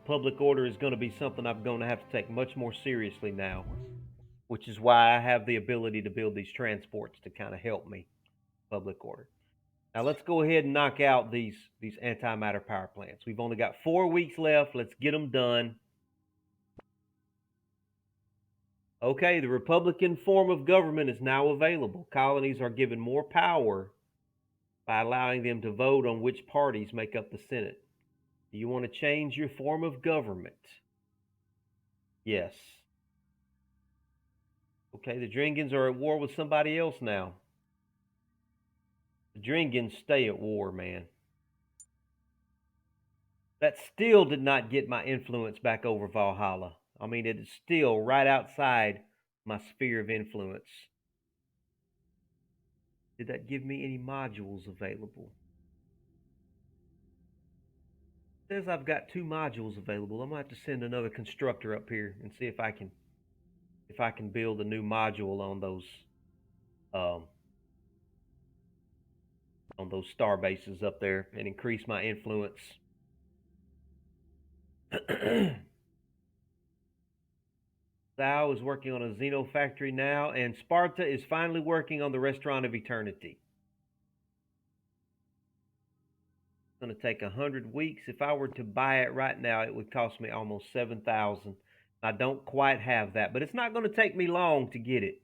Public order is going to be something I'm going to have to take much more seriously now, which is why I have the ability to build these transports to kind of help me. Public order. Now let's go ahead and knock out these antimatter power plants. We've only got 4 weeks left. Let's get them done. Okay, the Republican form of government is now available. Colonies are given more power by allowing them to vote on which parties make up the Senate. Do you want to change your form of government? Yes. Okay, the Dringans are at war with somebody else now. The Dringans stay at war, man. That still did not get my influence back over Valhalla. I mean, it is still right outside my sphere of influence. Did that give me any modules available? It says I've got 2 modules available. I'm gonna have to send another constructor up here and see if I can build a new module on those star bases up there and increase my influence. Thou is working on a Xeno factory now, and Sparta is finally working on the Restaurant of Eternity. It's going to take 100 weeks. If I were to buy it right now, it would cost me almost 7,000. I don't quite have that, but it's not going to take me long to get it.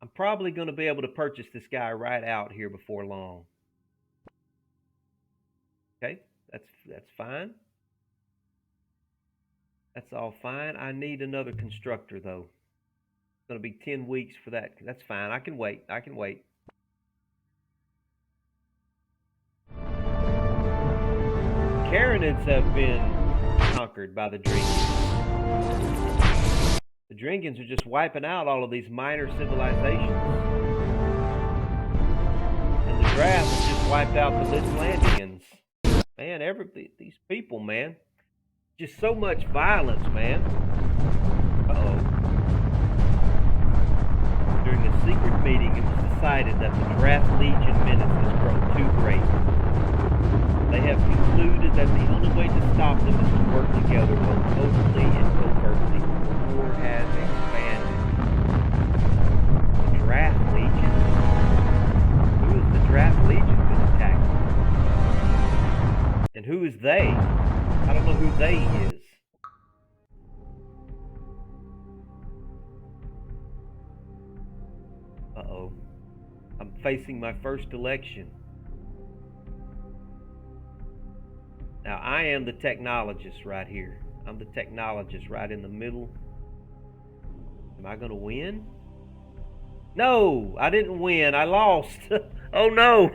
I'm probably going to be able to purchase this guy right out here before long. Okay, that's fine. That's all fine. I need another constructor, though. It's going to be 10 weeks for that. That's fine. I can wait. I can wait. Carinids have been conquered by the Dringans. The Dringans are just wiping out all of these minor civilizations. And the Draft has just wiped out the Litlandians. Man, these people, man. Just so much violence, man. Uh-oh. During a secret meeting, it was decided that the Draft Legion menace has grown too great. They have concluded that the only way to stop them is to work together both openly and covertly. The war has expanded. The Draft Legion? Who is the Draft Legion been attacking? And who is they? I don't know who they is. Uh-oh. I'm facing my first election. Now, I am the technologist right here. I'm the technologist right in the middle. Am I going to win? No, I didn't win. I lost. Oh, no.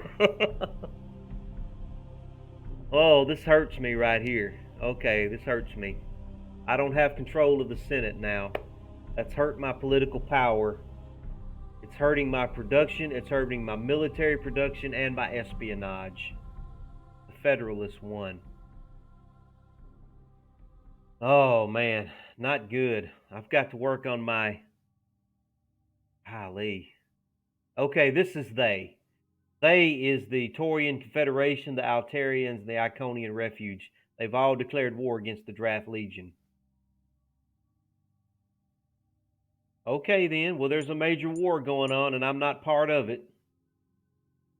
Oh, this hurts me right here. Okay, this hurts me. I don't have control of the Senate now. That's hurt my political power. It's hurting my production. It's hurting my military production and my espionage. The Federalists won. Oh, man, not good. I've got to work on my... Golly. Okay, this is they. They is the Taurian Confederation, the Altarians, and the Iconian Refuge. They've all declared war against the Draft Legion. Okay, then. Well, there's a major war going on, and I'm not part of it.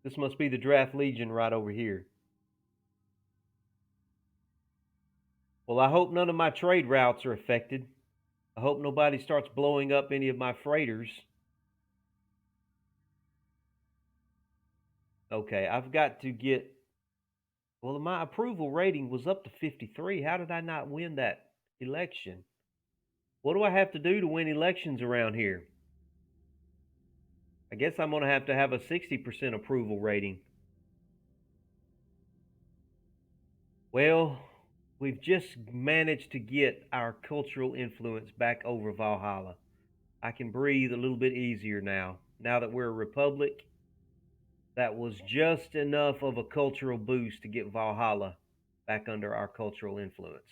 This must be the Draft Legion right over here. Well, I hope none of my trade routes are affected. I hope nobody starts blowing up any of my freighters. Okay, I've got to get... Well, my approval rating was up to 53. How did I not win that election? What do I have to do to win elections around here? I guess I'm going to have a 60% approval rating. Well, we've just managed to get our cultural influence back over Valhalla. I can breathe a little bit easier now. Now that we're a republic, that was just enough of a cultural boost to get Valhalla back under our cultural influence.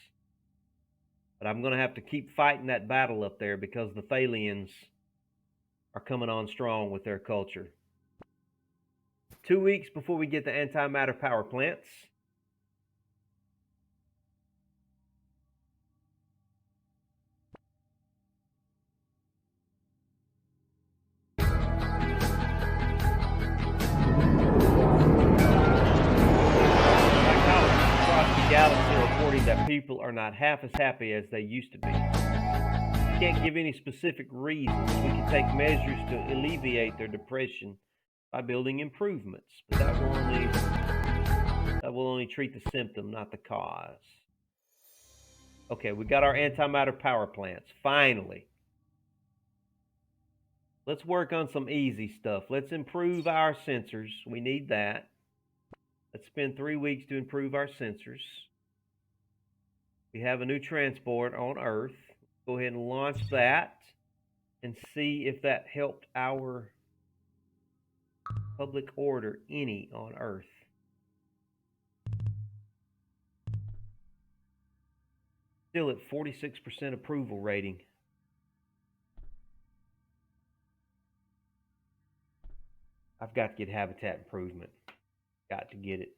But I'm going to have to keep fighting that battle up there because the Thalians are coming on strong with their culture. 2 weeks before we get the antimatter power plants. Psychologists across the galaxy are reporting that people are not half as happy as they used to be. We can't give any specific reasons. We can take measures to alleviate their depression by building improvements, but that will only treat the symptom, not the cause. Okay, we got our antimatter power plants. Finally. Let's work on some easy stuff. Let's improve our sensors. We need that. Let's spend 3 weeks to improve our sensors. We have a new transport on Earth. Go ahead and launch that and see if that helped our public order any on Earth. Still at 46% approval rating. I've got to get habitat improvement. Got to get it.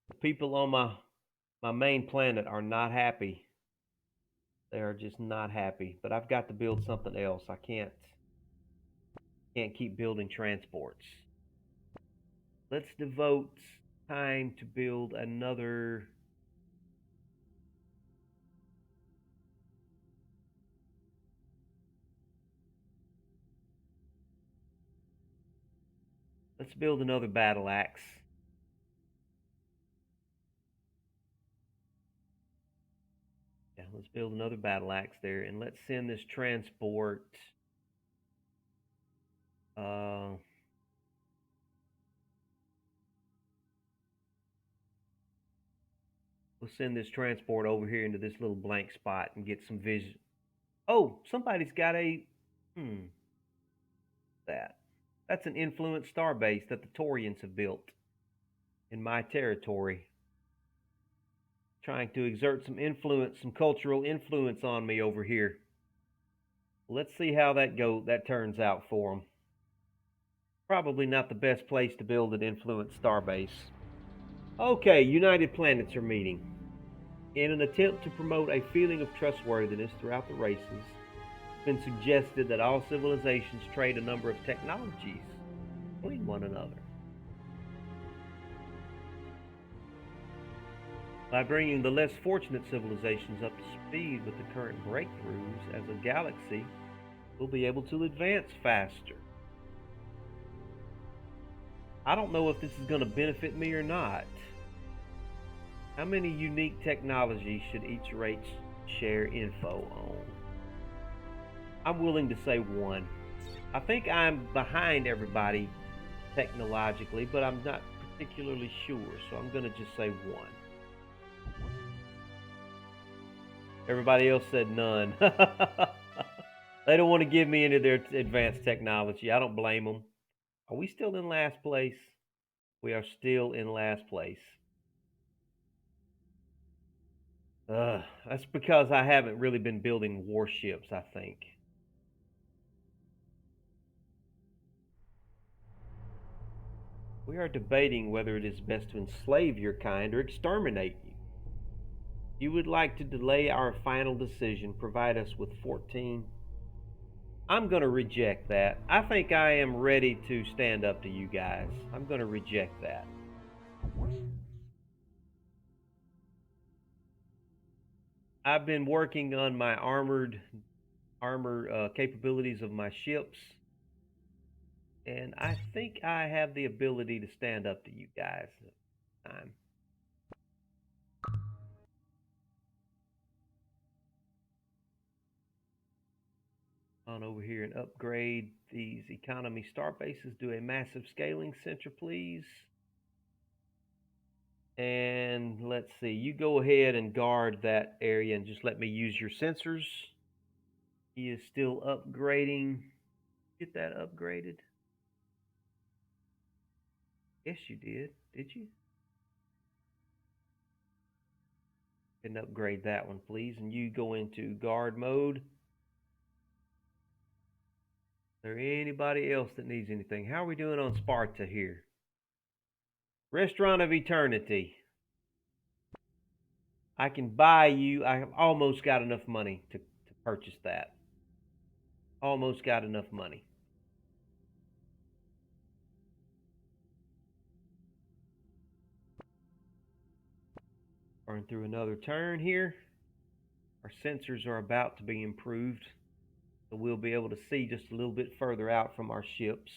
The people on my main planet are not happy. They are just not happy. But I've got to build something else. I can't keep building transports. Let's devote time to build another. Let's build another battle axe. Yeah, let's build another battle axe there, and let's send this transport. We'll send this transport over here into this little blank spot and get some vision. Oh, somebody's got a that's an influence starbase that the Taurians have built in my territory, trying to exert some influence, some cultural influence on me over here. Let's see how that turns out for them. Probably not the best place to build an influence starbase. Okay, United Planets are meeting. In an attempt to promote a feeling of trustworthiness throughout the races, it's been suggested that all civilizations trade a number of technologies between one another. By bringing the less fortunate civilizations up to speed with the current breakthroughs as a galaxy, we'll be able to advance faster. I don't know if this is going to benefit me or not. How many unique technologies should each race share info on? I'm willing to say one. I think I'm behind everybody technologically, but I'm not particularly sure, so I'm going to just say one. Everybody else said none. They don't want to give me any of their advanced technology. I don't blame them. Are we still in last place? We are still in last place. That's because I haven't really been building warships, I think. We are debating whether it is best to enslave your kind or exterminate you. You would like to delay our final decision, provide us with 14. I'm going to reject that. I think I am ready to stand up to you guys. I'm going to reject that. I've been working on my armor capabilities of my ships, and I think I have the ability to stand up to you guys at the time. On over here and upgrade these economy star bases. Do a massive scaling center, please. And let's see, you go ahead and guard that area and just let me use your sensors. He is still upgrading. Get that upgraded? Yes, you did. Did you? And upgrade that one, please. And you go into guard mode. Is there anybody else that needs anything? How are we doing on Sparta here? Restaurant of Eternity. I can buy you. I have almost got enough money to purchase that. Almost got enough money. Burn through another turn here. Our sensors are about to be improved, so we'll be able to see just a little bit further out from our ships.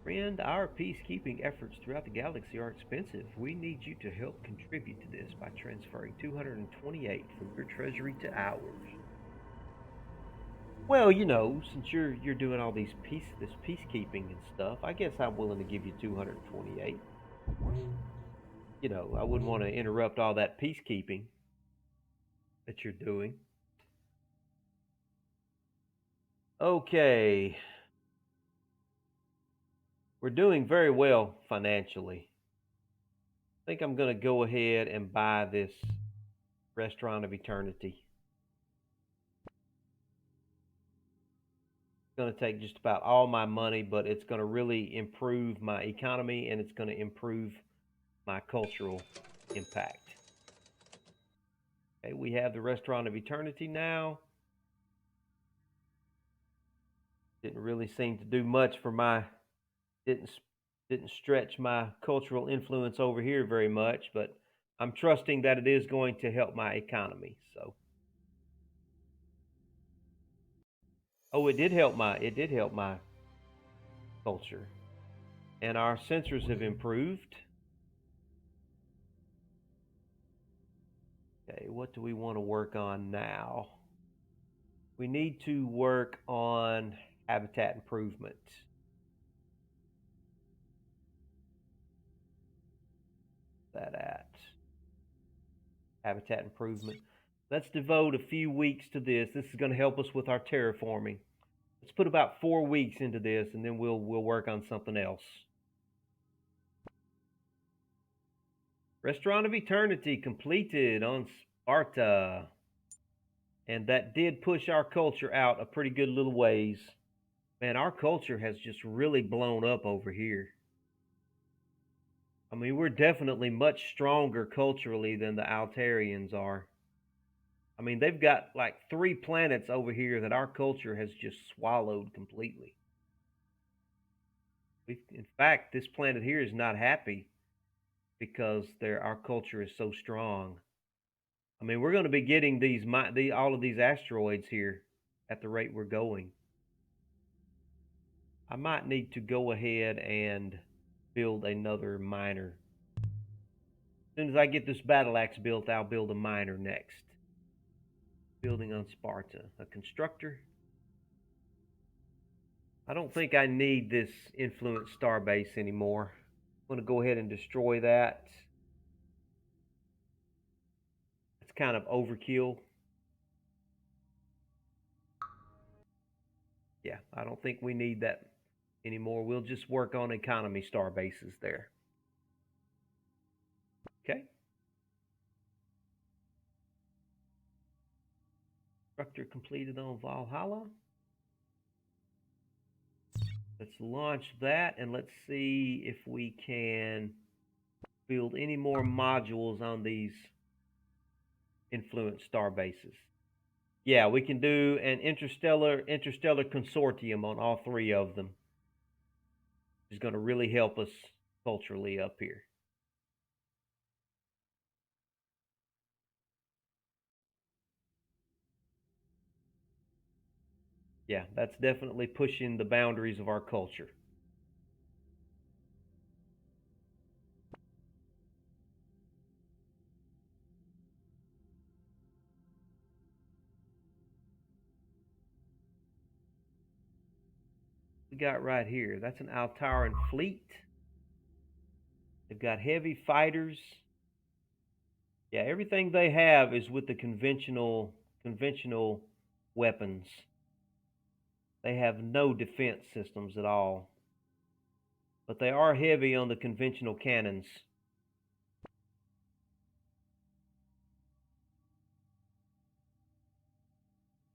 Friend, our peacekeeping efforts throughout the galaxy are expensive. We need you to help contribute to this by transferring 228 from your treasury to ours. Well, you know, since you're doing all these this peacekeeping and stuff, I guess I'm willing to give you 228. You know, I wouldn't want to interrupt all that peacekeeping that you're doing. Okay. We're doing very well financially. I think I'm going to go ahead and buy this Restaurant of Eternity. It's going to take just about all my money, but it's going to really improve my economy and it's going to improve my cultural impact. Okay, we have the Restaurant of Eternity now. Didn't really seem to do much for my didn't stretch my cultural influence over here very much, but I'm trusting that it is going to help my economy. So, oh, it did help my culture, and our sensors have improved. Okay, what do we want to work on now? We need to work on habitat improvement. That at habitat improvement. Let's devote a few weeks to this. This is going to help us with our terraforming. Let's put about 4 weeks into this, and then we'll work on something else. Restaurant of Eternity completed on Sparta. And that did push our culture out a pretty good little ways. Man, our culture has just really blown up over here. I mean, we're definitely much stronger culturally than the Altarians are. I mean, they've got like 3 planets over here that our culture has just swallowed completely. In fact, this planet here is not happy because our culture is so strong. I mean, we're going to be getting all of these asteroids here at the rate we're going. I might need to go ahead and build another miner. As soon as I get this battle axe built, I'll build a miner next. Building on Sparta. A constructor. I don't think I need this influence starbase anymore. I'm going to go ahead and destroy that. It's kind of overkill. Yeah, I don't think we need that anymore. We'll just work on economy star bases there. Okay. Constructor completed on Valhalla. Let's launch that and let's see if we can build any more modules on these influence star bases. Yeah, we can do an interstellar consortium on all 3 of them. It's going to really help us culturally up here. Yeah, that's definitely pushing the boundaries of our culture. we got right here? That's an Altaran fleet. They've got heavy fighters. Yeah, everything they have is with the conventional weapons. They have no defense systems at all. But they are heavy on the conventional cannons.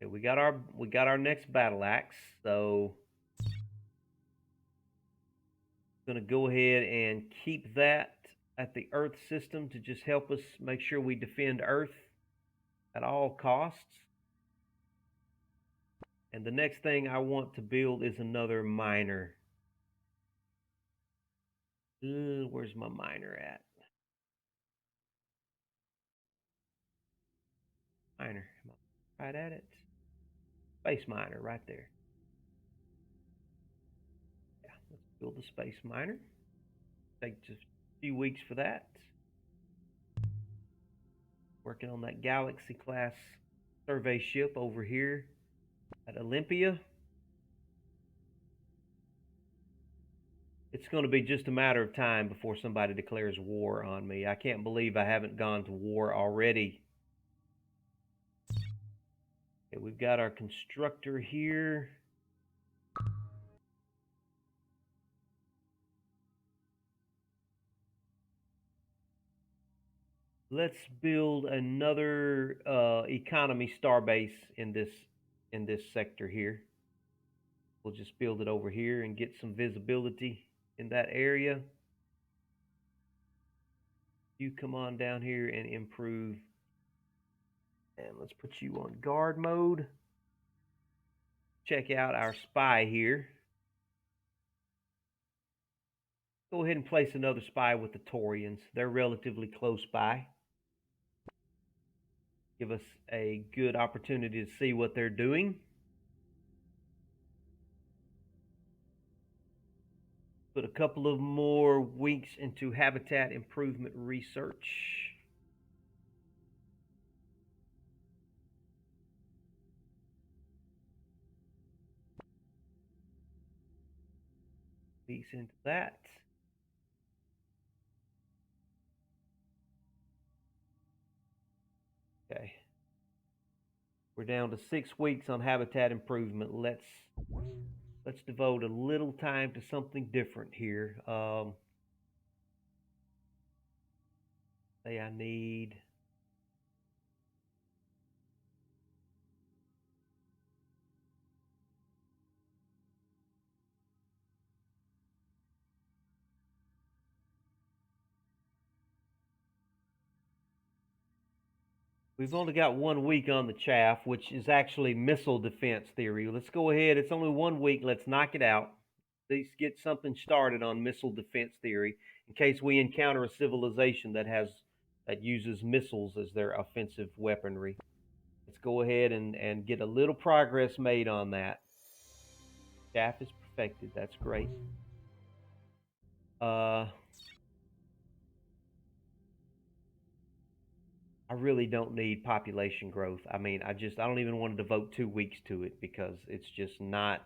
Okay, we got our next battle axe, so I'm gonna go ahead and keep that at the Earth system to just help us make sure we defend Earth at all costs. And the next thing I want to build is another miner. Where's my miner at? Miner. Am I right at it? Space miner right there. Yeah, let's build the space miner. Take just a few weeks for that. Working on that Galaxy class survey ship over here at Olympia. It's going to be just a matter of time before somebody declares war on me. I can't believe I haven't gone to war already. Okay, we've got our constructor here. Let's build another economy starbase in this sector here. We'll just build it over here and get some visibility in that area. You come on down here and improve. And let's put you on guard mode. Check out our spy here. Go ahead and place another spy with the Taurians. They're relatively close by. Give us a good opportunity to see what they're doing. Put a couple of more weeks into habitat improvement research. Weeks into that. Okay. We're down to 6 weeks on habitat improvement. Let's devote a little time to something different here. Say I need We've only got 1 week on the chaff, which is actually missile defense theory. Let's go ahead. It's only 1 week. Let's knock it out. Let's get something started on missile defense theory in case we encounter a civilization that uses missiles as their offensive weaponry. Let's go ahead and get a little progress made on that. Chaff is perfected. That's great. I really don't need population growth. I mean, I don't even want to devote 2 weeks to it because it's just not.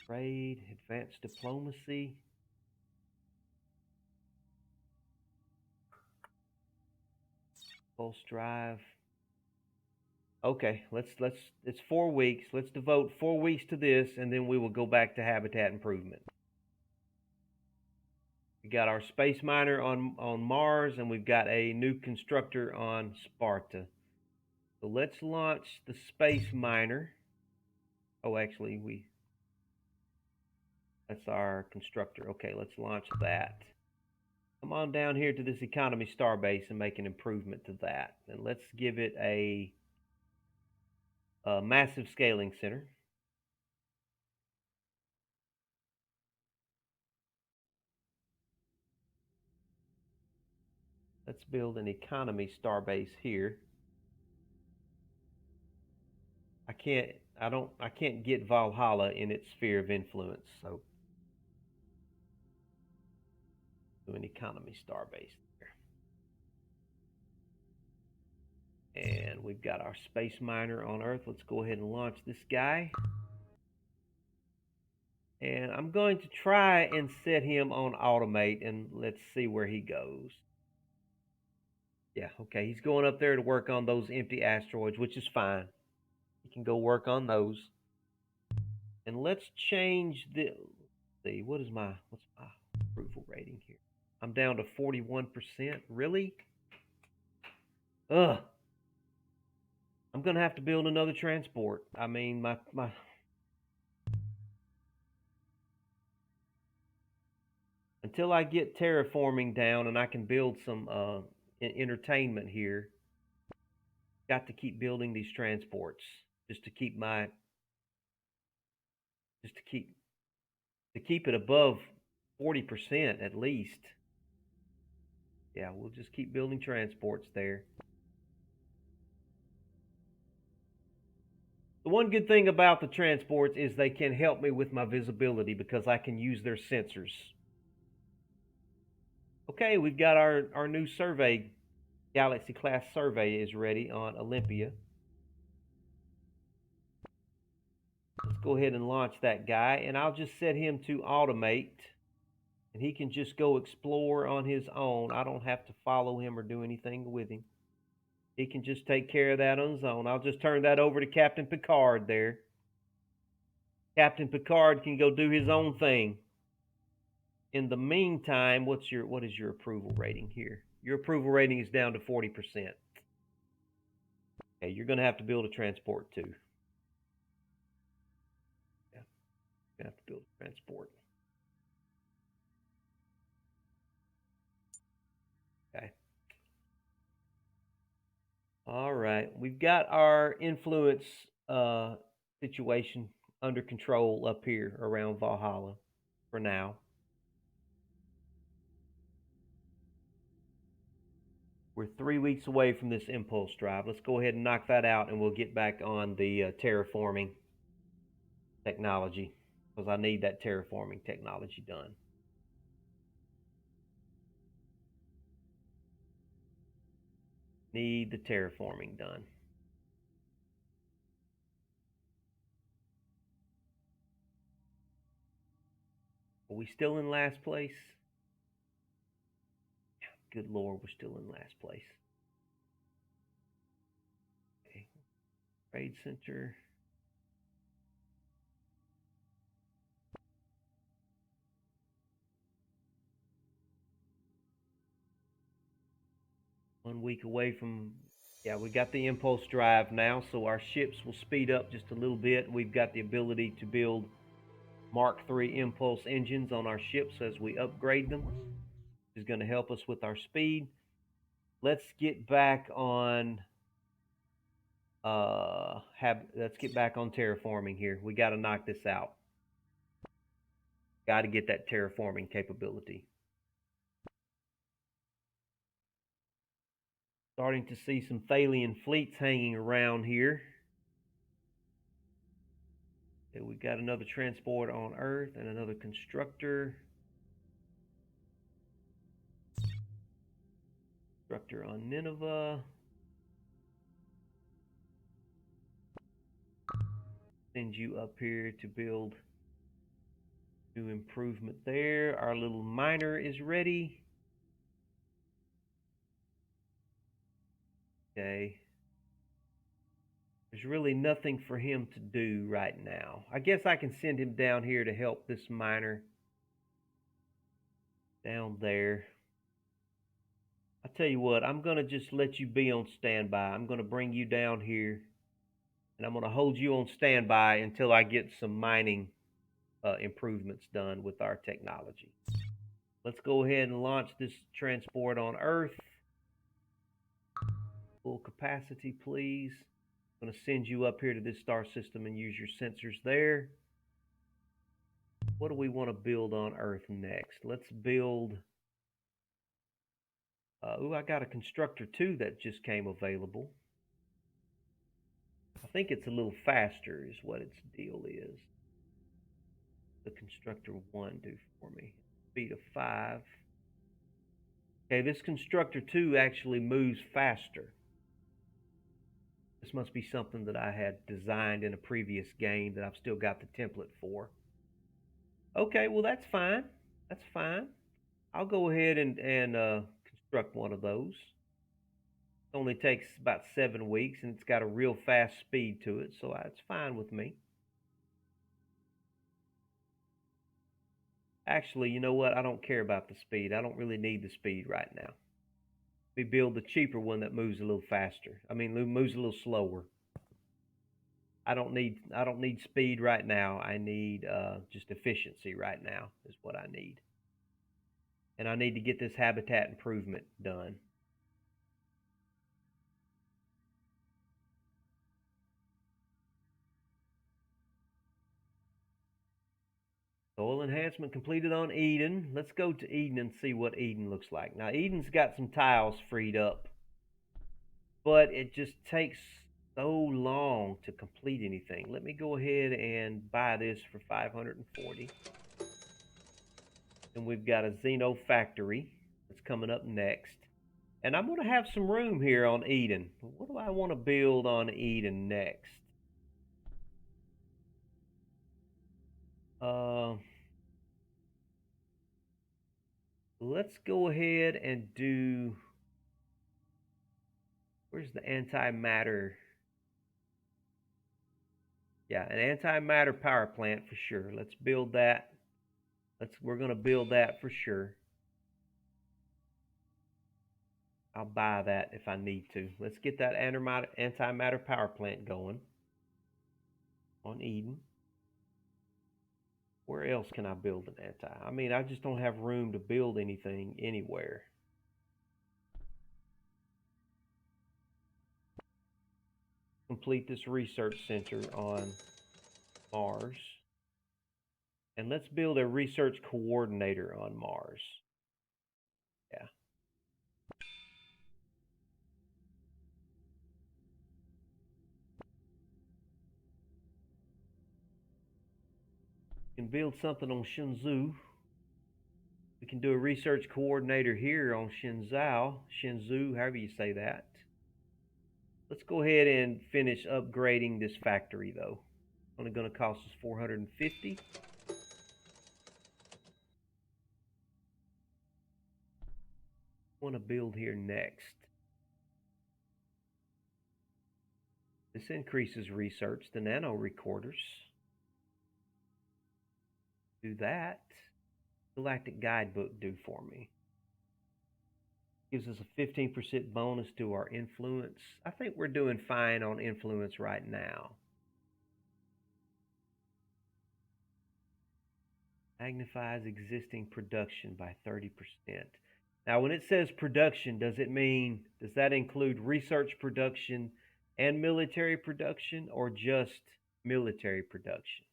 Trade, advanced diplomacy. Pulse drive. Okay, it's 4 weeks. Let's devote 4 weeks to this and then we will go back to habitat improvement. We got our space miner on Mars and we've got a new constructor on Sparta. So let's launch the space miner. Oh, actually, that's our constructor. Okay, let's launch that. Come on down here to this economy starbase and make an improvement to that. And let's give it a massive scaling center. Let's build an economy starbase here. I can't get Valhalla in its sphere of influence, so do an economy starbase there. And we've got our space miner on Earth. Let's go ahead and launch this guy. And I'm going to try and set him on automate, and let's see where he goes. Yeah, okay, he's going up there to work on those empty asteroids, which is fine. He can go work on those. And let's change the, let's see, what's my approval rating here? I'm down to 41%. Really? Ugh. I'm gonna have to build another transport. I mean, my until I get terraforming down and I can build some entertainment here, got to keep building these transports just to keep my to keep it above 40% at least. Yeah, we'll just keep building transports there. The one good thing about the transports is they can help me with my visibility because I can use their sensors. Okay, we've got our new survey, Galaxy class survey is ready on Olympia. Let's go ahead and launch that guy, and I'll just set him to automate, and he can just go explore on his own. I don't have to follow him or do anything with him. He can just take care of that on his own. I'll just turn that over to Captain Picard there. Captain Picard can go do his own thing. In the meantime, what is your approval rating here? Your approval rating is down to 40%. Okay, you're going to have to build a transport too. Yeah, you're going to have to build a transport. Okay. All right, we've got our influence situation under control up here around Valhalla for now. We're 3 weeks away from this impulse drive. Let's go ahead and knock that out, and we'll get back on the terraforming technology because I need that terraforming technology done. Need the terraforming done. Are we still in last place? Good Lord, we're still in last place. Okay. Trade Center. One week away from, yeah, we got the impulse drive now, so our ships will speed up just a little bit. We've got the ability to build Mark III impulse engines on our ships as we upgrade them. This is going to help us with our speed. Let's get back on let's get back on terraforming here. We got to knock this out. Got to get that terraforming capability. Starting to see some Thalian fleets hanging around here. Okay, we got another transport on Earth and another constructor. Constructor on Nineveh. Send you up here to build new improvement there. Our little miner is ready. Okay. There's really nothing for him to do right now. I guess I can send him down here to help this miner down there. I tell you what, I'm going to just let you be on standby. I'm going to bring you down here, and I'm going to hold you on standby until I get some mining improvements done with our technology. Let's go ahead and launch this transport on Earth. Full capacity, please. I'm going to send you up here to this star system and use your sensors there. What do we want to build on Earth next? Let's build... I got a constructor too that just came available. I think it's a little faster is what its deal is. The constructor 1 do for me? Speed of 5. Okay, this constructor 2 actually moves faster. This must be something that I had designed in a previous game that I've still got the template for. Okay, well that's fine. That's fine. I'll go ahead and construct one of those. It only takes about 7 weeks, and it's got a real fast speed to it, so it's fine with me. Actually, you know what? I don't care about the speed. I don't really need the speed right now. We build the cheaper one that moves a little faster. I mean, moves a little slower. I don't need speed right now. I need just efficiency right now is what I need. And I need to get this habitat improvement done. Soil enhancement completed on Eden. Let's go to Eden and see what Eden looks like. Now, Eden's got some tiles freed up, but it just takes so long to complete anything. Let me go ahead and buy this for 540. And we've got a Xeno factory that's coming up next. And I'm going to have some room here on Eden. What do I want to build on Eden next? Let's go ahead and do. Where's the antimatter? Yeah, an antimatter power plant for sure. Let's build that. We're going to build that for sure. I'll buy that if I need to. Let's get that antimatter power plant going on Eden. Where else can I build an anti? I mean, I just don't have room to build anything anywhere. Complete this research center on Mars. And let's build a research coordinator on Mars. Yeah. We can build something on Shenzhou. We can do a research coordinator here on Shenzhou, however you say that. Let's go ahead and finish upgrading this factory though. Only going to cost us 450. Want to build here next. This increases research, the nano recorders. Do that. Galactic guidebook do for me. Gives us a 15% bonus to our influence. I think we're doing fine on influence right now. Magnifies existing production by 30%. Now, when it says production, does that include research production and military production, or just military production?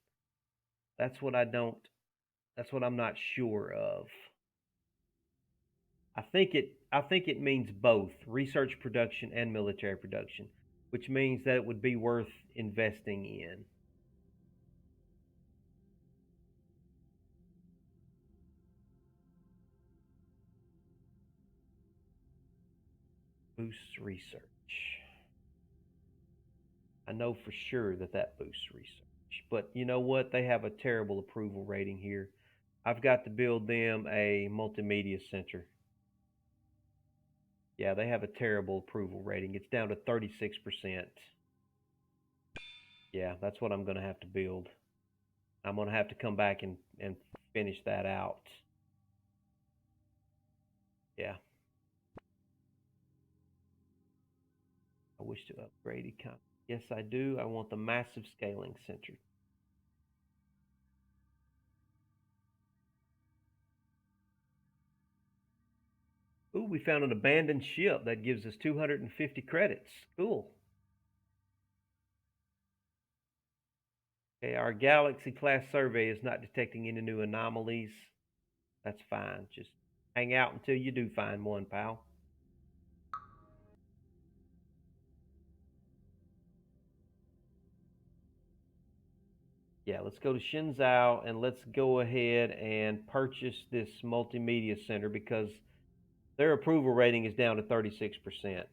That's what I'm not sure of. I think it means both research production and military production, which means that it would be worth investing in. Boosts research. I know for sure that boosts research. But you know what? They have a terrible approval rating here. I've got to build them a multimedia center. Yeah, they have a terrible approval rating. It's down to 36%. Yeah, that's what I'm going to have to build. I'm going to have to come back and finish that out. Yeah. I wish to upgrade economy. Yes, I do. I want the massive scaling center. Ooh, we found an abandoned ship that gives us 250 credits. Cool. Okay, our Galaxy class survey is not detecting any new anomalies. That's fine. Just hang out until you do find one, pal. Yeah, let's go to Shenzhou and let's go ahead and purchase this multimedia center because their approval rating is down to 36%.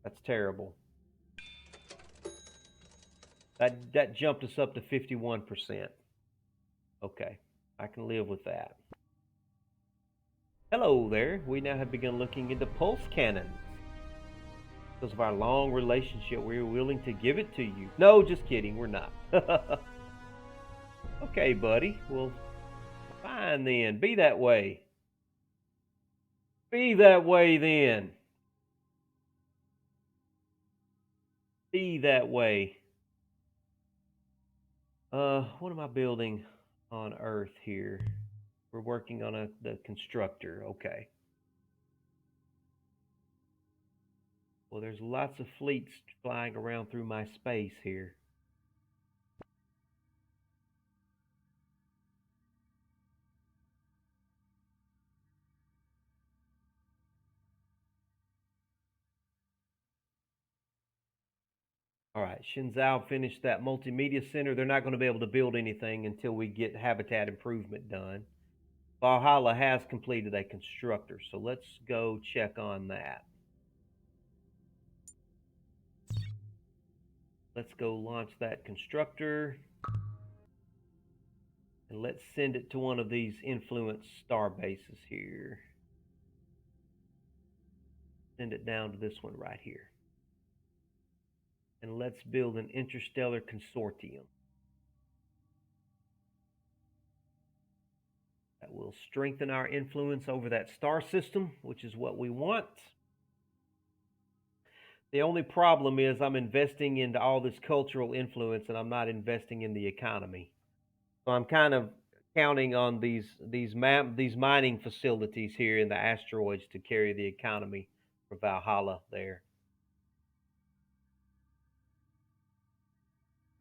That's terrible. That jumped us up to 51%. Okay, I can live with that. Hello there. We now have begun looking into pulse cannons. Because of our long relationship, we're willing to give it to you. No, just kidding. We're not. Okay, buddy. Well, fine then. Be that way. Be that way then. Be that way. What am I building on Earth here? We're working on the constructor. Okay. Well, there's lots of fleets flying around through my space here. All right, Shenzhou finished that multimedia center. They're not going to be able to build anything until we get habitat improvement done. Valhalla has completed a constructor, so let's go check on that. Let's go launch that constructor. And let's send it to one of these influence star bases here. Send it down to this one right here. And let's build an interstellar consortium. That will strengthen our influence over that star system, which is what we want. The only problem is I'm investing into all this cultural influence and I'm not investing in the economy. So I'm kind of counting on these mining facilities here in the asteroids to carry the economy for Valhalla there.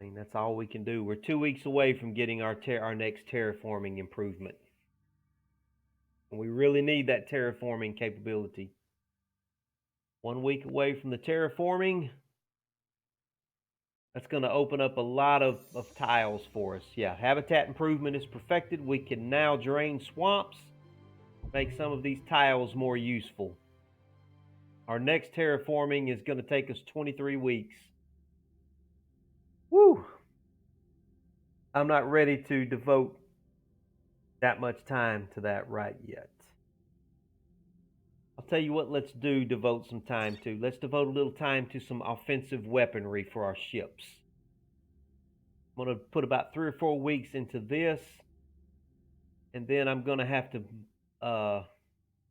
I mean, that's all we can do. We're 2 weeks away from getting our next terraforming improvement. And we really need that terraforming capability. 1 week away from the terraforming. That's going to open up a lot of tiles for us. Yeah, habitat improvement is perfected. We can now drain swamps, make some of these tiles more useful. Our next terraforming is going to take us 23 weeks. Woo! I'm not ready to devote that much time to that right yet. I'll tell you what, let's devote some time to. Let's devote a little time to some offensive weaponry for our ships. I'm going to put about 3 or 4 weeks into this. And then I'm going to have to,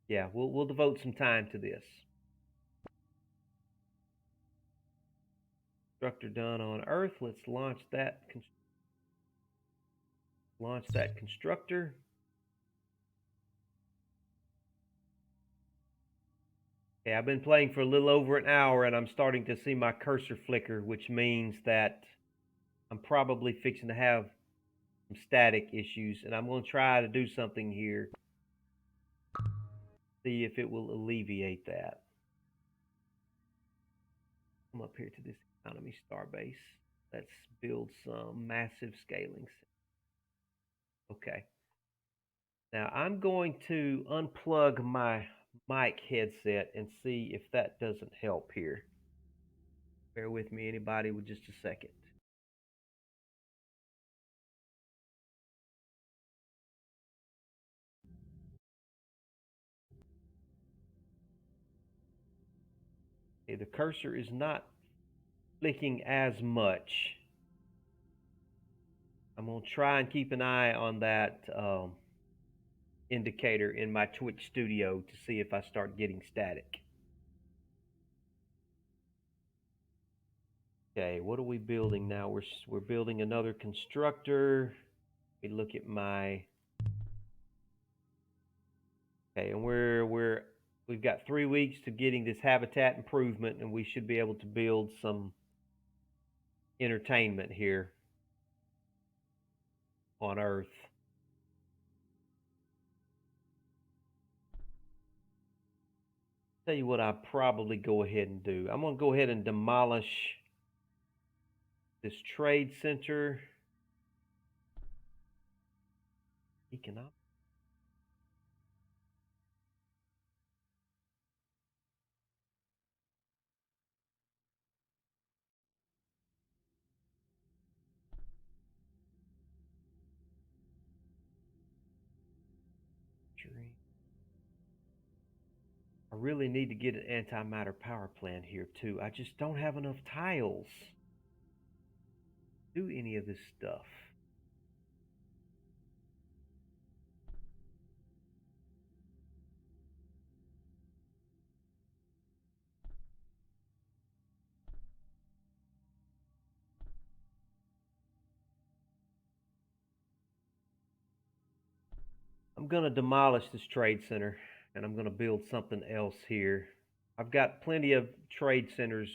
yeah, we'll devote some time to this. Constructor done on Earth. Let's launch that. Launch that constructor. Okay, I've been playing for a little over an hour and I'm starting to see my cursor flicker, which means that I'm probably fixing to have some static issues, and I'm going to try to do something here. See if it will alleviate that. Come up here to this economy starbase. Let's build some massive scaling. Okay. Now I'm going to unplug my mic headset and see if that doesn't help here. Bear with me, anybody, with just a second. Okay, the cursor is not flicking as much. I'm going to try and keep an eye on that indicator in my Twitch studio to see if I start getting static. Okay, what are we building now? We're building another constructor. We look at my. Okay, and we've got 3 weeks to getting this habitat improvement, and we should be able to build some entertainment here on Earth. Tell you what, I'll probably go ahead and do. I'm going to go ahead and demolish this trade center. Economic. I really need to get an antimatter power plant here too. I just don't have enough tiles to do any of this stuff. I'm going to demolish this trade center and I'm going to build something else here. I've got plenty of trade centers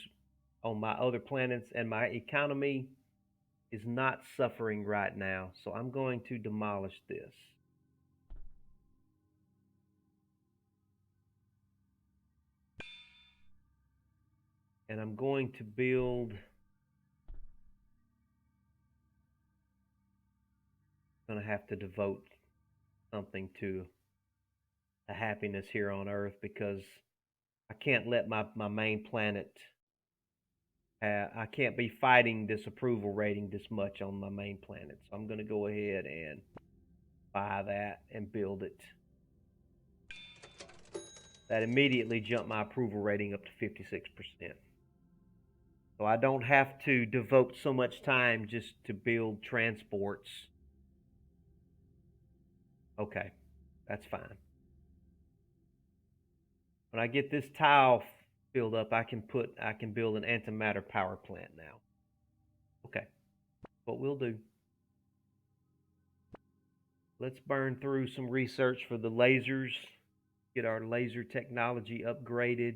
on my other planets and my economy is not suffering right now. So I'm going to demolish this. And I'm going to build, going to have to devote something to the happiness here on Earth because I can't let my main planet, I can't be fighting this approval rating this much on my main planet. So I'm going to go ahead and buy that and build it. That immediately jumped my approval rating up to 56%. So I don't have to devote so much time just to build transports. Okay, that's fine. When I get this tile filled up, I can build an antimatter power plant now. Okay, what we'll do. Let's burn through some research for the lasers, get our laser technology upgraded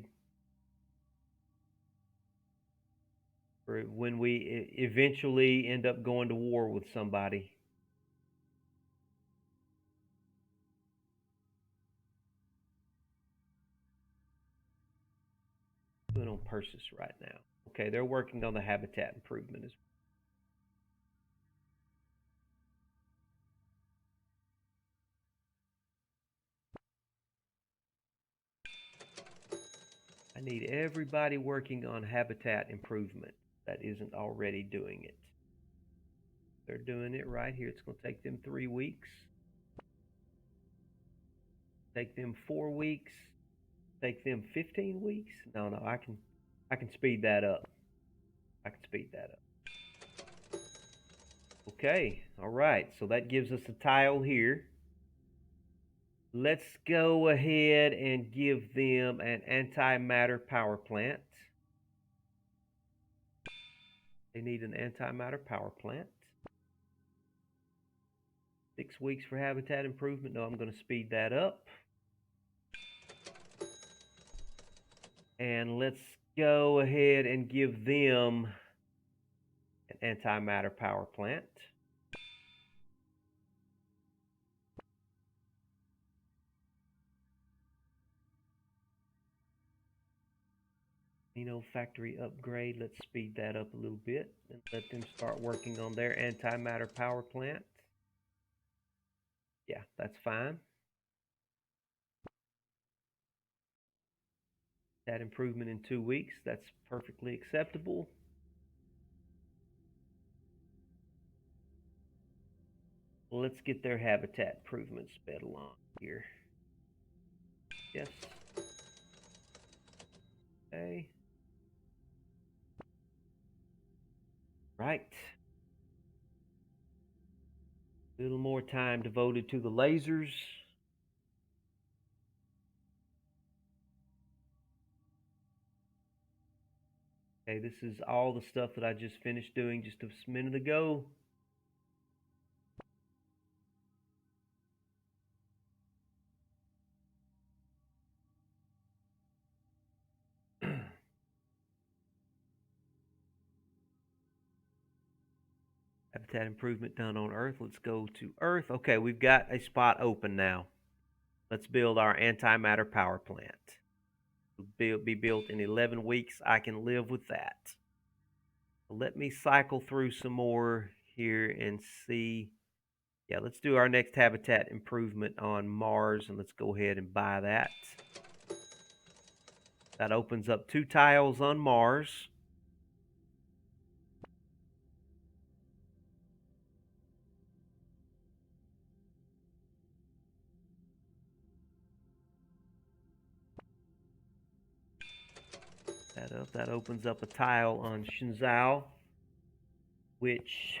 for when we eventually end up going to war with somebody. Doing on Persis right now. Okay, they're working on the habitat improvement as well. I need everybody working on habitat improvement that isn't already doing it. They're doing it right here. It's going to take them 3 weeks. Take them 4 weeks. Take them 15 weeks. No, I can speed that up. I can speed that up. Okay, all right. So that gives us a tile here. Let's go ahead and give them an antimatter power plant. They need an antimatter power plant. 6 weeks for habitat improvement. No, I'm going to speed that up. And let's go ahead and give them an antimatter power plant. Factory upgrade. Let's speed that up a little bit and let them start working on their antimatter power plant. Yeah, that's fine. That improvement in 2 weeks, that's perfectly acceptable. Let's get their habitat improvement sped along here. Yes. Okay. Right. A little more time devoted to the lasers. Okay, this is all the stuff that I just finished doing just a minute ago. Habitat improvement done on Earth. Let's go to Earth. Okay, we've got a spot open now. Let's build our antimatter power plant. It'll be built in 11 weeks. I can live with that. Let me cycle through some more here and see. Yeah, let's do our next habitat improvement on Mars, and let's go ahead and buy that. That opens up 2 tiles on Mars. that up. That opens up a tile on Shenzhou, which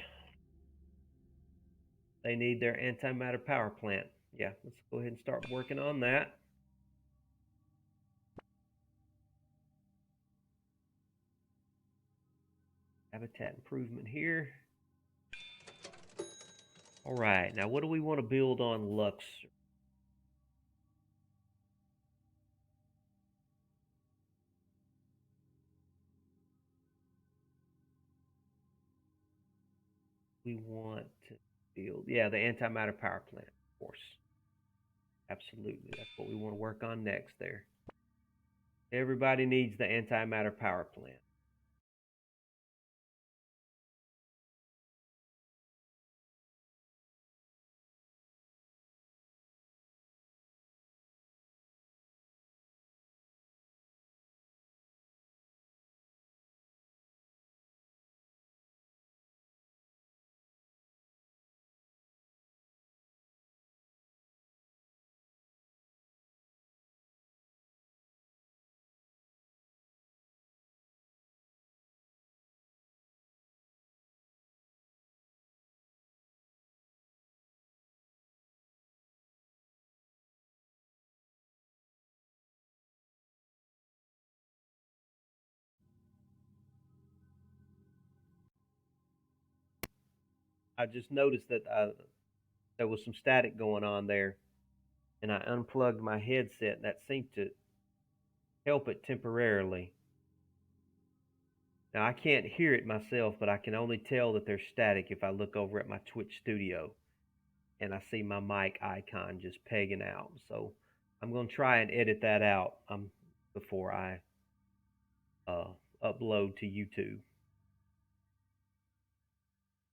they need their antimatter power plant. Yeah, let's go ahead and start working on that. Habitat improvement here. All right, now what do we want to build on Luxor? We want to build, yeah, the antimatter power plant, of course. Absolutely, that's what we want to work on next there. Everybody needs the antimatter power plant. I just noticed that there was some static going on there, and I unplugged my headset, and that seemed to help it temporarily. Now, I can't hear it myself, but I can only tell that there's static if I look over at my Twitch studio and I see my mic icon just pegging out. So I'm going to try and edit that out before I uh, upload to YouTube.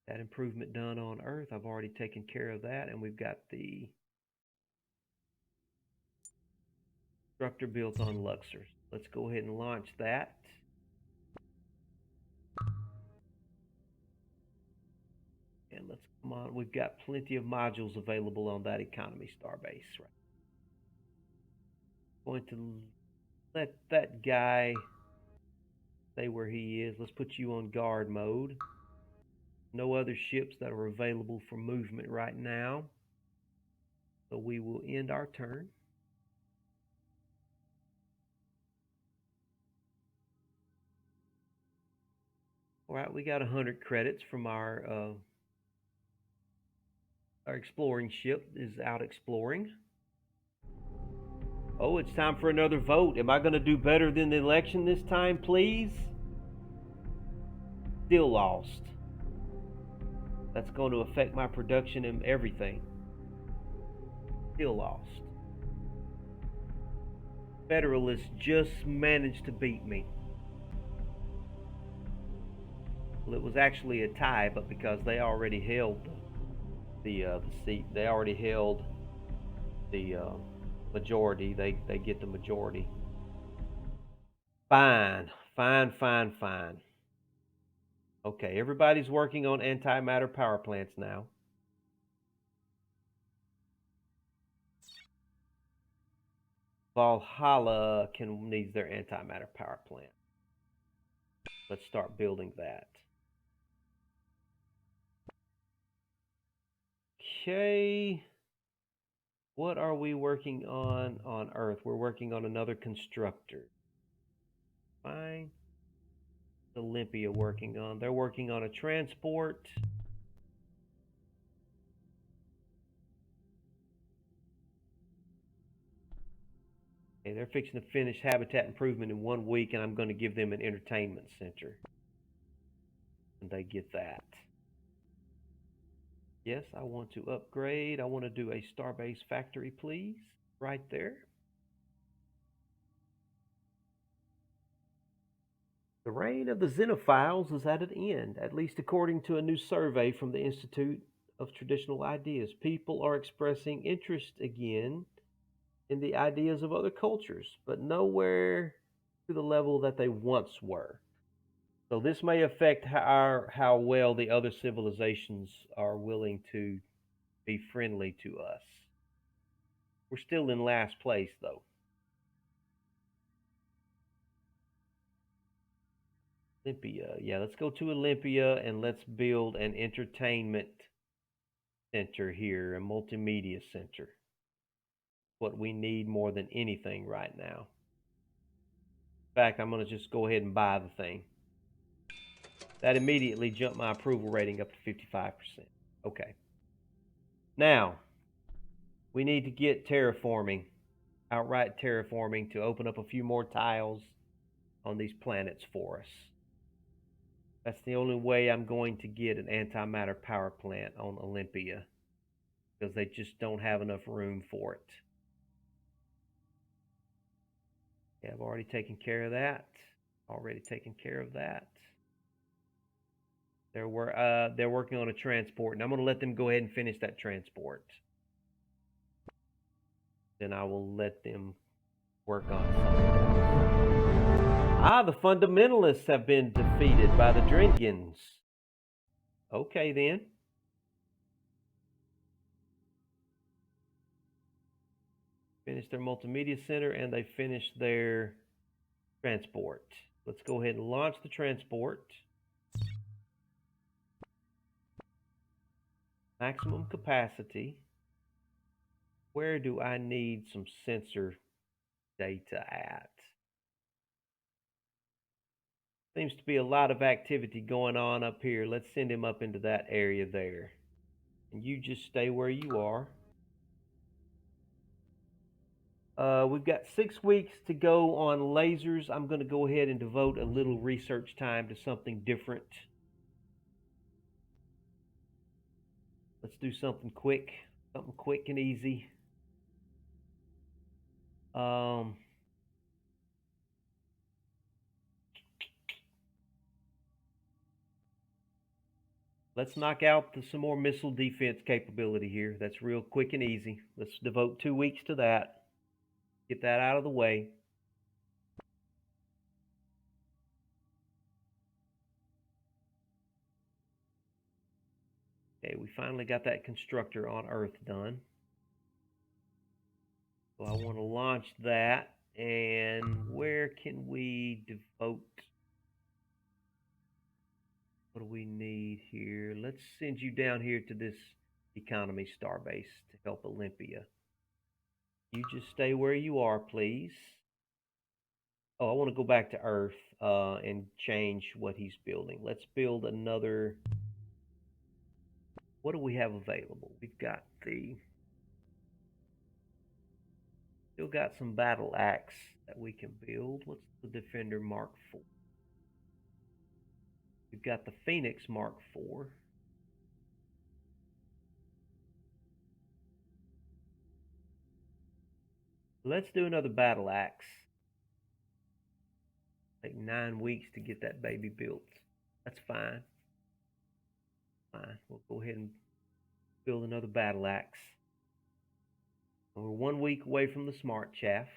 That improvement done on Earth, I've already taken care of that, and we've got the structure built on Luxor. Let's go ahead and launch that. And let's come on. We've got plenty of modules available on that economy starbase. Right. Going to let that guy stay where he is. Let's put you on guard mode. No other ships that are available for movement right now. So we will end our turn. All right, we got 100 credits from our exploring ship is out exploring. Oh, it's time for another vote. Am I going to do better than the election this time, please? Still lost. That's going to affect my production and everything. Still lost. Federalists just managed to beat me. Well, it was actually a tie, but because they already held the seat, they already held the majority. They get the majority. Fine, fine, fine, fine. Okay, everybody's working on antimatter power plants now. Valhalla needs their antimatter power plant. Let's start building that. Okay. What are we working on Earth? We're working on another constructor. Fine. Olympia working on? They're working on a transport. Okay, they're fixing to finish habitat improvement in 1 week, and I'm going to give them an entertainment center. And they get that. Yes, I want to upgrade. I want to do a Starbase factory, please. Right there. The reign of the Xenophiles is at an end, at least according to a new survey from the Institute of Traditional Ideas. People are expressing interest again in the ideas of other cultures, but nowhere to the level that they once were. So this may affect how well the other civilizations are willing to be friendly to us. We're still in last place, though. Olympia. Yeah, let's go to Olympia and let's build an entertainment center here, a multimedia center. What we need more than anything right now. In fact, I'm going to just go ahead and buy the thing. That immediately jumped my approval rating up to 55%. Okay. Now, we need to get terraforming, outright terraforming, to open up a few more tiles on these planets for us. That's the only way I'm going to get an antimatter power plant on Olympia, because they just don't have enough room for it. Yeah, I've already taken care of that. Already taken care of that. They're working on a transport, and I'm going to let them go ahead and finish that transport. Then I will let them work on something else. Ah, the fundamentalists have been defeated by the Dringans. Okay, then. Finished their multimedia center, and they finished their transport. Let's go ahead and launch the transport. Maximum capacity. Where do I need some sensor data at? Seems to be a lot of activity going on up here. Let's send him up into that area there. And you just stay where you are. We've got 6 weeks to go on lasers. I'm going to go ahead and devote a little research time to something different. Let's do something quick and easy. Let's knock out some more missile defense capability here. That's real quick and easy. Let's devote 2 weeks to that. Get that out of the way. Okay, we finally got that constructor on Earth done. So I want to launch that. And where can we devote? What do we need here? Let's send you down here to this economy starbase to help Olympia. You just stay where you are, please. Oh, I want to go back to Earth and change what he's building. Let's build another. What do we have available? We've got still got some battle axe that we can build. What's the Defender Mark IV? We've got the Phoenix Mark IV. Let's do another battle axe. Take 9 weeks to get that baby built. That's fine. Fine. We'll go ahead and build another battle axe. We're 1 week away from the smart chaff.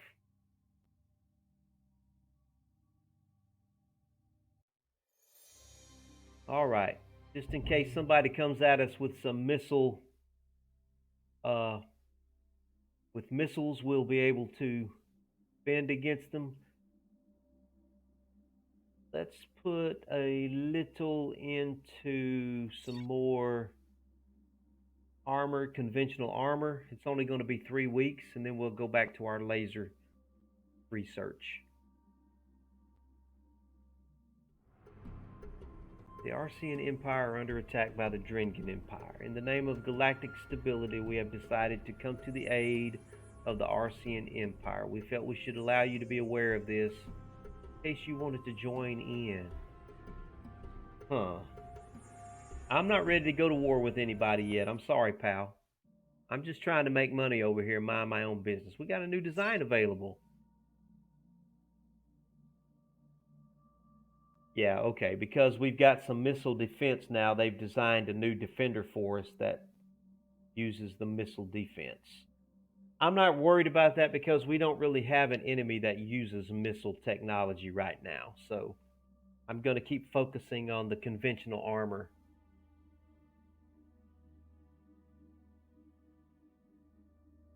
All right. Just in case somebody comes at us with some missiles, we'll be able to fend against them. Let's put a little into some more armor, conventional armor. It's only going to be 3 weeks, and then we'll go back to our laser research. The Arcean Empire are under attack by the Dringan Empire. In the name of galactic stability, we have decided to come to the aid of the Arcean Empire. We felt we should allow you to be aware of this, in case you wanted to join in. I'm not ready to go to war with anybody yet. I'm sorry, pal. I'm just trying to make money over here, mind my own business. We got a new design available. Yeah, okay, because we've got some missile defense now. They've designed a new defender for us that uses the missile defense. I'm not worried about that because we don't really have an enemy that uses missile technology right now. So I'm going to keep focusing on the conventional armor.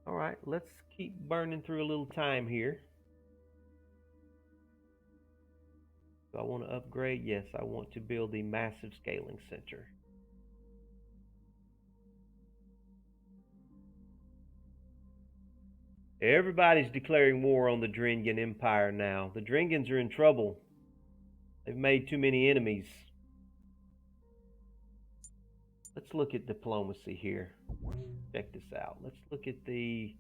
All right, let's keep burning through a little time here. Do I want to upgrade? Yes, I want to build the massive scaling center. Everybody's declaring war on the Drengan Empire now. The Drengans are in trouble. They've made too many enemies. Let's look at diplomacy here. Check this out. Let's look at the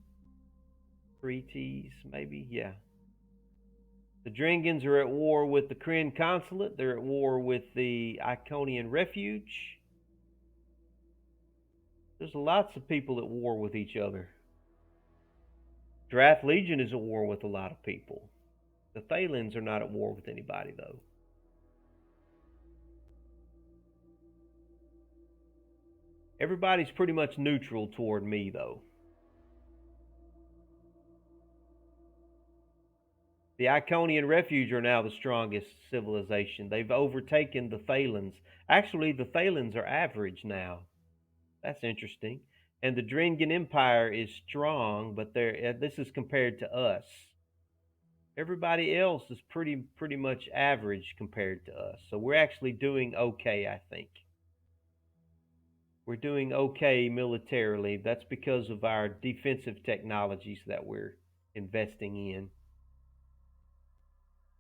treaties, maybe. Yeah. The Drengans are at war with the Kryn Consulate. They're at war with the Iconian Refuge. There's lots of people at war with each other. Drath Legion is at war with a lot of people. The Thalens are not at war with anybody, though. Everybody's pretty much neutral toward me, though. The Iconian Refuge are now the strongest civilization. They've overtaken the Thalens. Actually, the Thalens are average now. That's interesting. And the Drengan Empire is strong, but this is compared to us. Everybody else is pretty much average compared to us. So we're actually doing okay, I think. We're doing okay militarily. That's because of our defensive technologies that we're investing in.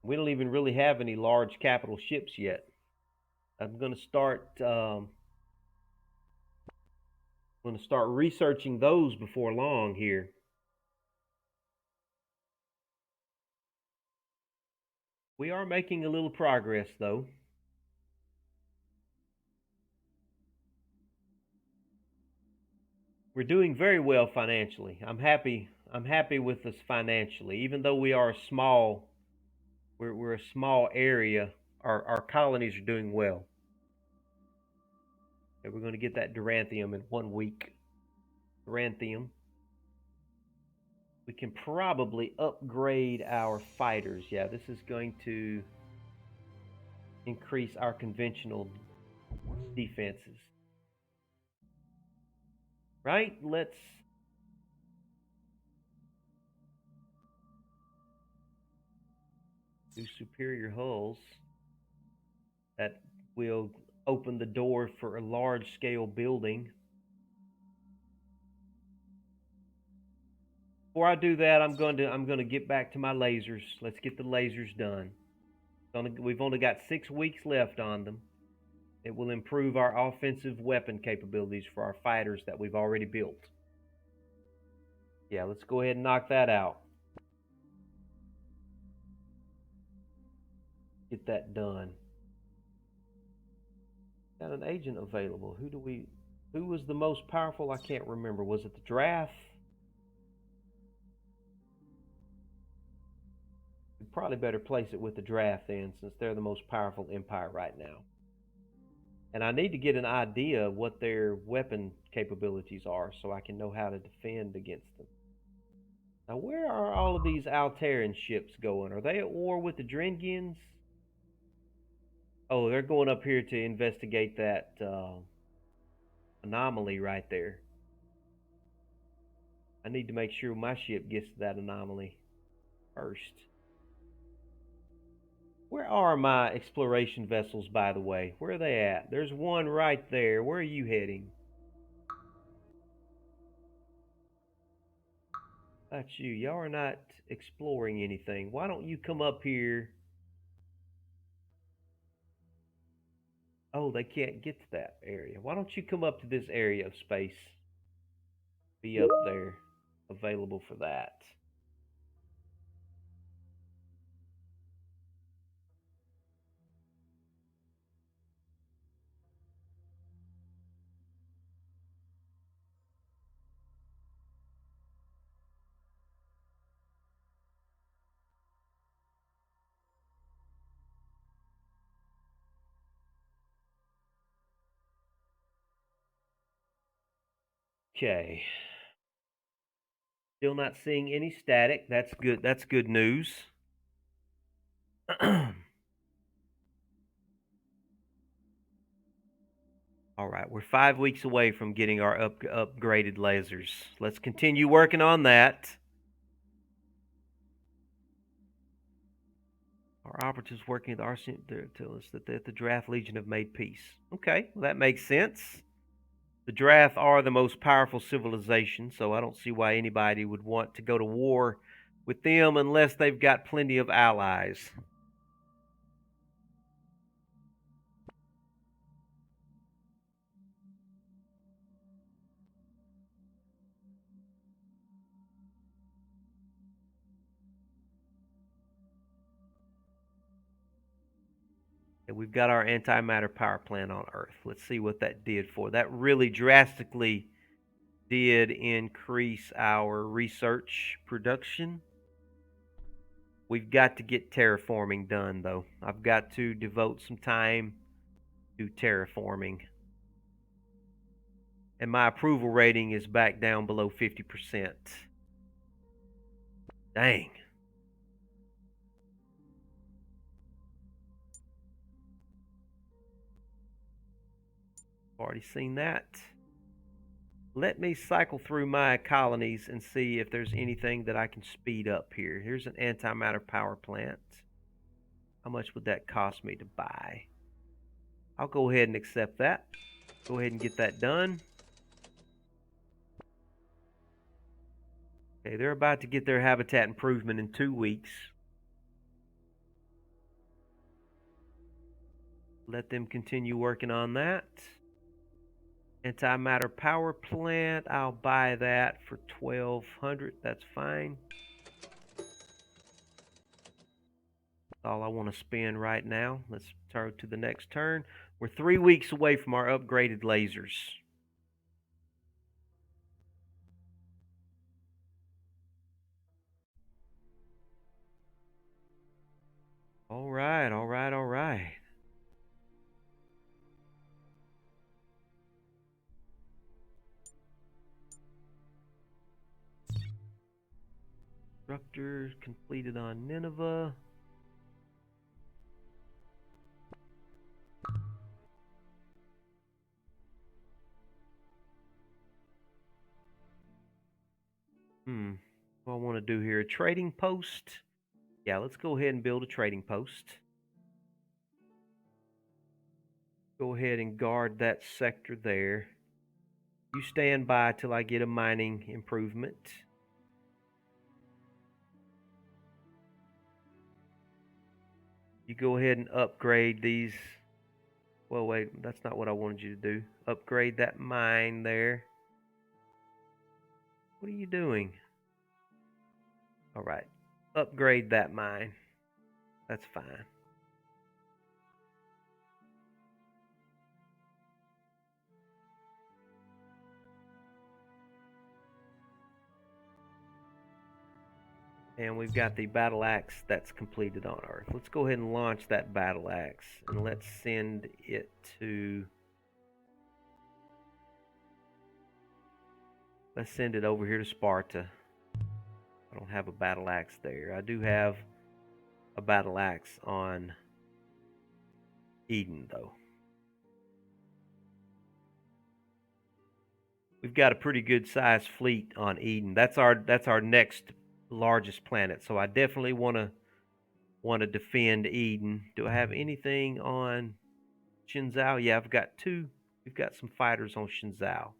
We don't even really have any large capital ships yet. I'm going to start researching those before long here. We are making a little progress, though. We're doing very well financially. I'm happy. I'm happy with us financially, even though we are small. We're a small area. Our colonies are doing well. And we're going to get that Duranthium in 1 week. Duranthium. We can probably upgrade our fighters. Yeah, this is going to increase our conventional defenses. Right? Let's do superior hulls. That will open the door for a large scale building. Before I do that, I'm going to get back to my lasers. Let's get the lasers done. We've only got 6 weeks left on them. It will improve our offensive weapon capabilities for our fighters that we've already built. Yeah, let's go ahead and knock that out. Get that done. Got an agent available. Who was the most powerful? I can't remember. Was it the draft? We'd probably better place it with the draft then, since they're the most powerful empire right now. And I need to get an idea of what their weapon capabilities are so I can know how to defend against them. Now, where are all of these Alteran ships going? Are they at war with the Drengans? Oh, they're going up here to investigate that anomaly right there. I need to make sure my ship gets to that anomaly first. Where are my exploration vessels, by the way? Where are they at? There's one right there. Where are you heading? That's you. Y'all are not exploring anything. Why don't you come up here? Oh, they can't get to that area. Why don't you come up to this area of space? Be up there, available for that. Okay. Still not seeing any static. That's good. That's good news. All right, we're 5 weeks away from getting our upgraded lasers. Let's continue working on that. All Our operatives working at the Arsenic tell us that the Drath Legion have made peace. Okay, well, that makes sense. The Drath are the most powerful civilization, so I don't see why anybody would want to go to war with them unless they've got plenty of allies. And we've got our antimatter power plant on Earth. Let's see what that did for. That really drastically did increase our research production. We've got to get terraforming done, though. I've got to devote some time to terraforming. And my approval rating is back down below 50%. Dang. Already seen that. Let me cycle through my colonies and see if there's anything that I can speed up here. Here's an antimatter power plant. How much would that cost me to buy? I'll go ahead and accept that. Go ahead and get that done. Okay, they're about to get their habitat improvement in 2 weeks. Let them continue working on that. Antimatter power plant, I'll buy that for 1,200. That's fine. That's all I want to spend right now. Let's turn to the next turn. We're 3 weeks away from our upgraded lasers. All right, all right, all right. Structure completed on Nineveh. What I want to do here, a trading post. Yeah, let's go ahead and build a trading post. Go ahead and guard that sector there. You stand by till I get a mining improvement. You go ahead and upgrade these. Well, wait, that's not what I wanted you to do. Upgrade that mine there. What are you doing? All right. Upgrade that mine. That's fine. And we've got the battle axe that's completed on Earth. Let's go ahead and launch that battle axe. And let's send it to... Let's send it over here to Sparta. I don't have a battle axe there. I do have a battle axe on Eden, though. We've got a pretty good sized fleet on Eden. That's our next largest planet. So I definitely want to defend Eden. Do I have anything on Shenzhou? Yeah, I've got two. We've got some fighters on Shenzhou.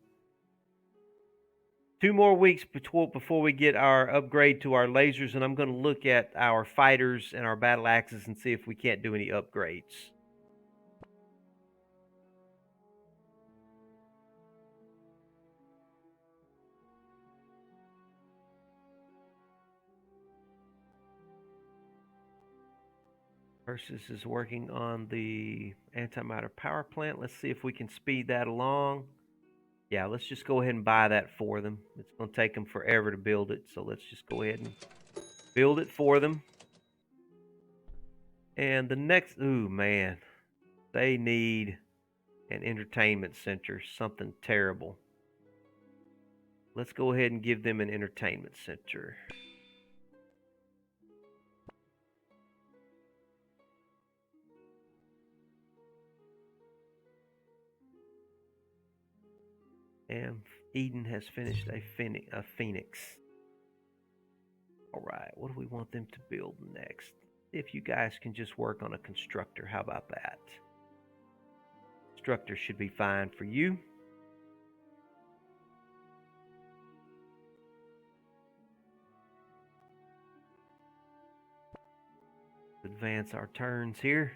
2 more weeks before we get our upgrade to our lasers, and I'm going to look at our fighters and our battle axes and see if we can't do any upgrades. Versus is working on the antimatter power plant. Let's see if we can speed that along. Yeah, let's just go ahead and buy that for them. It's going to take them forever to build it, so let's just go ahead and build it for them. And the next, ooh, man, they need an entertainment center, something terrible. Let's go ahead and give them an entertainment center. And Eden has finished a phoenix. All right, what do we want them to build next? if you guys can just work on a constructor. How about that? Constructor should be fine for you. Advance our turns here.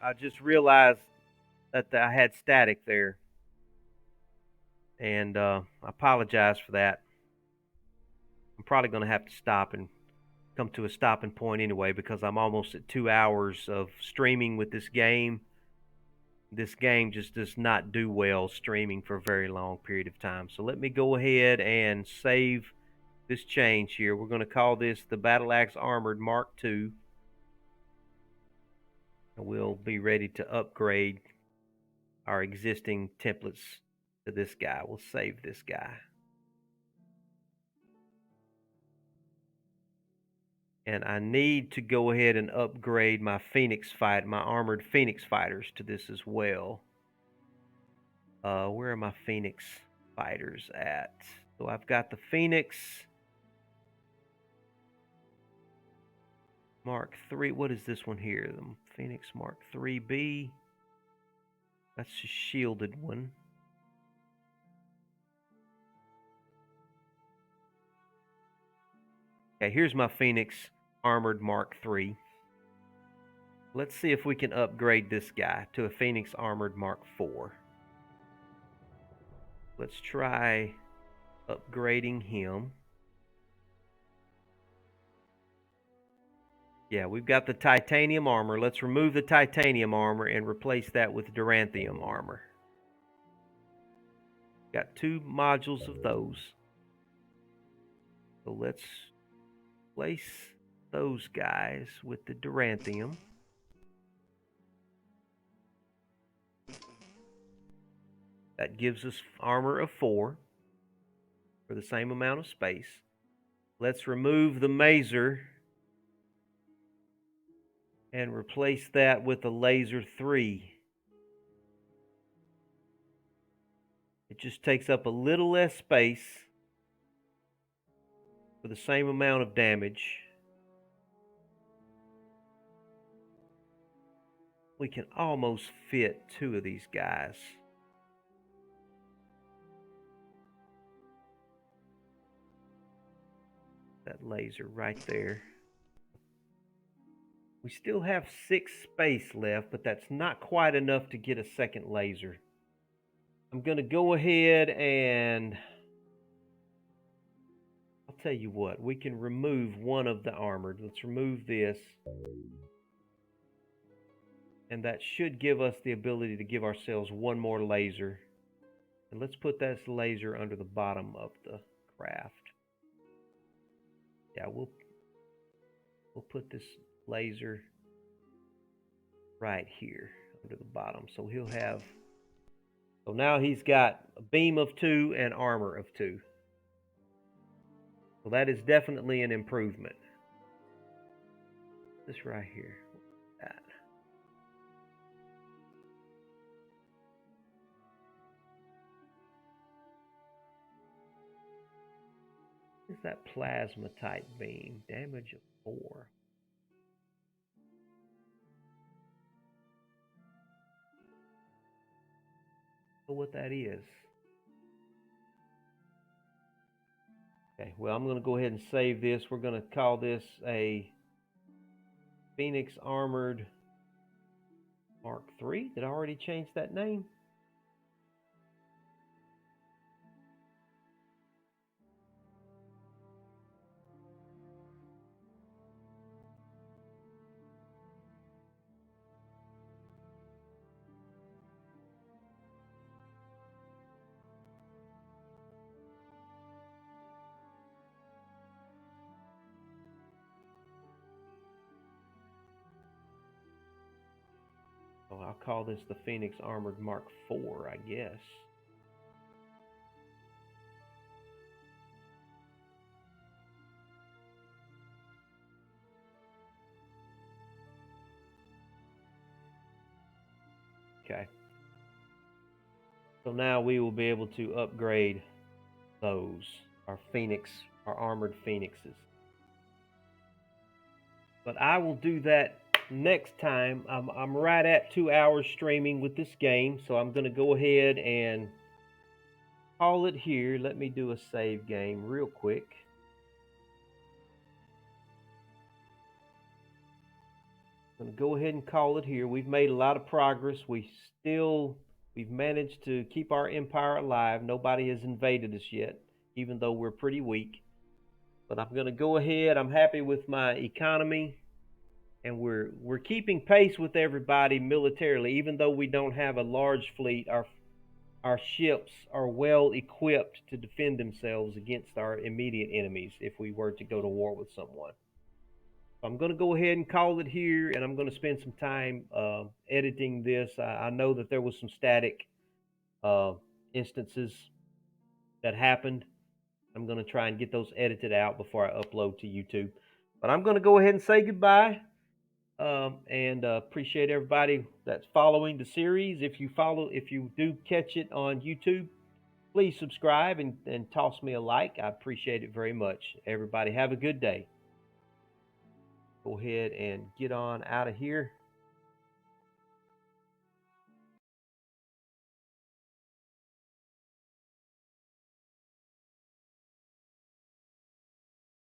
I just realized that I had static there, and I apologize for that. I'm probably going to have to stop and come to a stopping point anyway because I'm almost at 2 hours of streaming with this game. This game just does not do well streaming for a very long period of time. So let me go ahead and save this change here. We're going to call this the Battle Axe Armored Mark II. And we'll be ready to upgrade our existing templates to this guy. We'll save this guy. And I need to go ahead and upgrade my my armored Phoenix fighters to this as well. Where are my Phoenix fighters at? So I've got the Phoenix Mark III. What is this one here? The Phoenix Mark IIIB. That's the shielded one. Okay, here's my Phoenix Armored Mark III. Let's see if we can upgrade this guy to a Phoenix Armored Mark IV. Let's try upgrading him. Yeah, we've got the titanium armor. Let's remove the titanium armor and replace that with duranthium armor. Got 2 modules of those. So let's place those guys with the duranthium. That gives us armor of 4 for the same amount of space. Let's remove the mazer and replace that with a laser 3. It just takes up a little less space for the same amount of damage. We can almost fit 2 of these guys. That laser right there. We still have 6 space left, but that's not quite enough to get a second laser. I'm going to go ahead and I'll tell you what, we can remove one of the armored. Let's remove this. And that should give us the ability to give ourselves one more laser. And let's put that laser under the bottom of the craft. Yeah, we'll put this laser right here under the bottom. So he'll have, so now he's got a beam of 2 and armor of 2. So that is definitely an improvement. This right here. That. Is that plasma type beam? Damage of 4. So what that is. Okay, well, I'm going to go ahead and save this. We're going to call this a Phoenix Armored Mark III. Did I already change that name? Oh, I'll call this the Phoenix Armored Mark IV, I guess. Okay. So now we will be able to upgrade those, our armored Phoenixes. But I will do that next time. I'm right at 2 hours streaming with this game, so I'm going to go ahead and call it here. Let me do a save game real quick. I'm going to go ahead and call it here. We've made a lot of progress. We've managed to keep our empire alive. Nobody has invaded us yet, even though we're pretty weak. But I'm going to go ahead. I'm happy with my economy, and we're keeping pace with everybody militarily. Even though we don't have a large fleet, our ships are well equipped to defend themselves against our immediate enemies if we were to go to war with someone. So I'm going to go ahead and call it here, and I'm going to spend some time editing this. I know that there was some static uh, instances that happened. I'm going to try and get those edited out before I upload to YouTube. But I'm going to go ahead and say goodbye, and appreciate everybody that's following the series. If you do catch it on YouTube, please subscribe and toss me a like. I appreciate it very much. Everybody have a good day. Go ahead and get on out of here.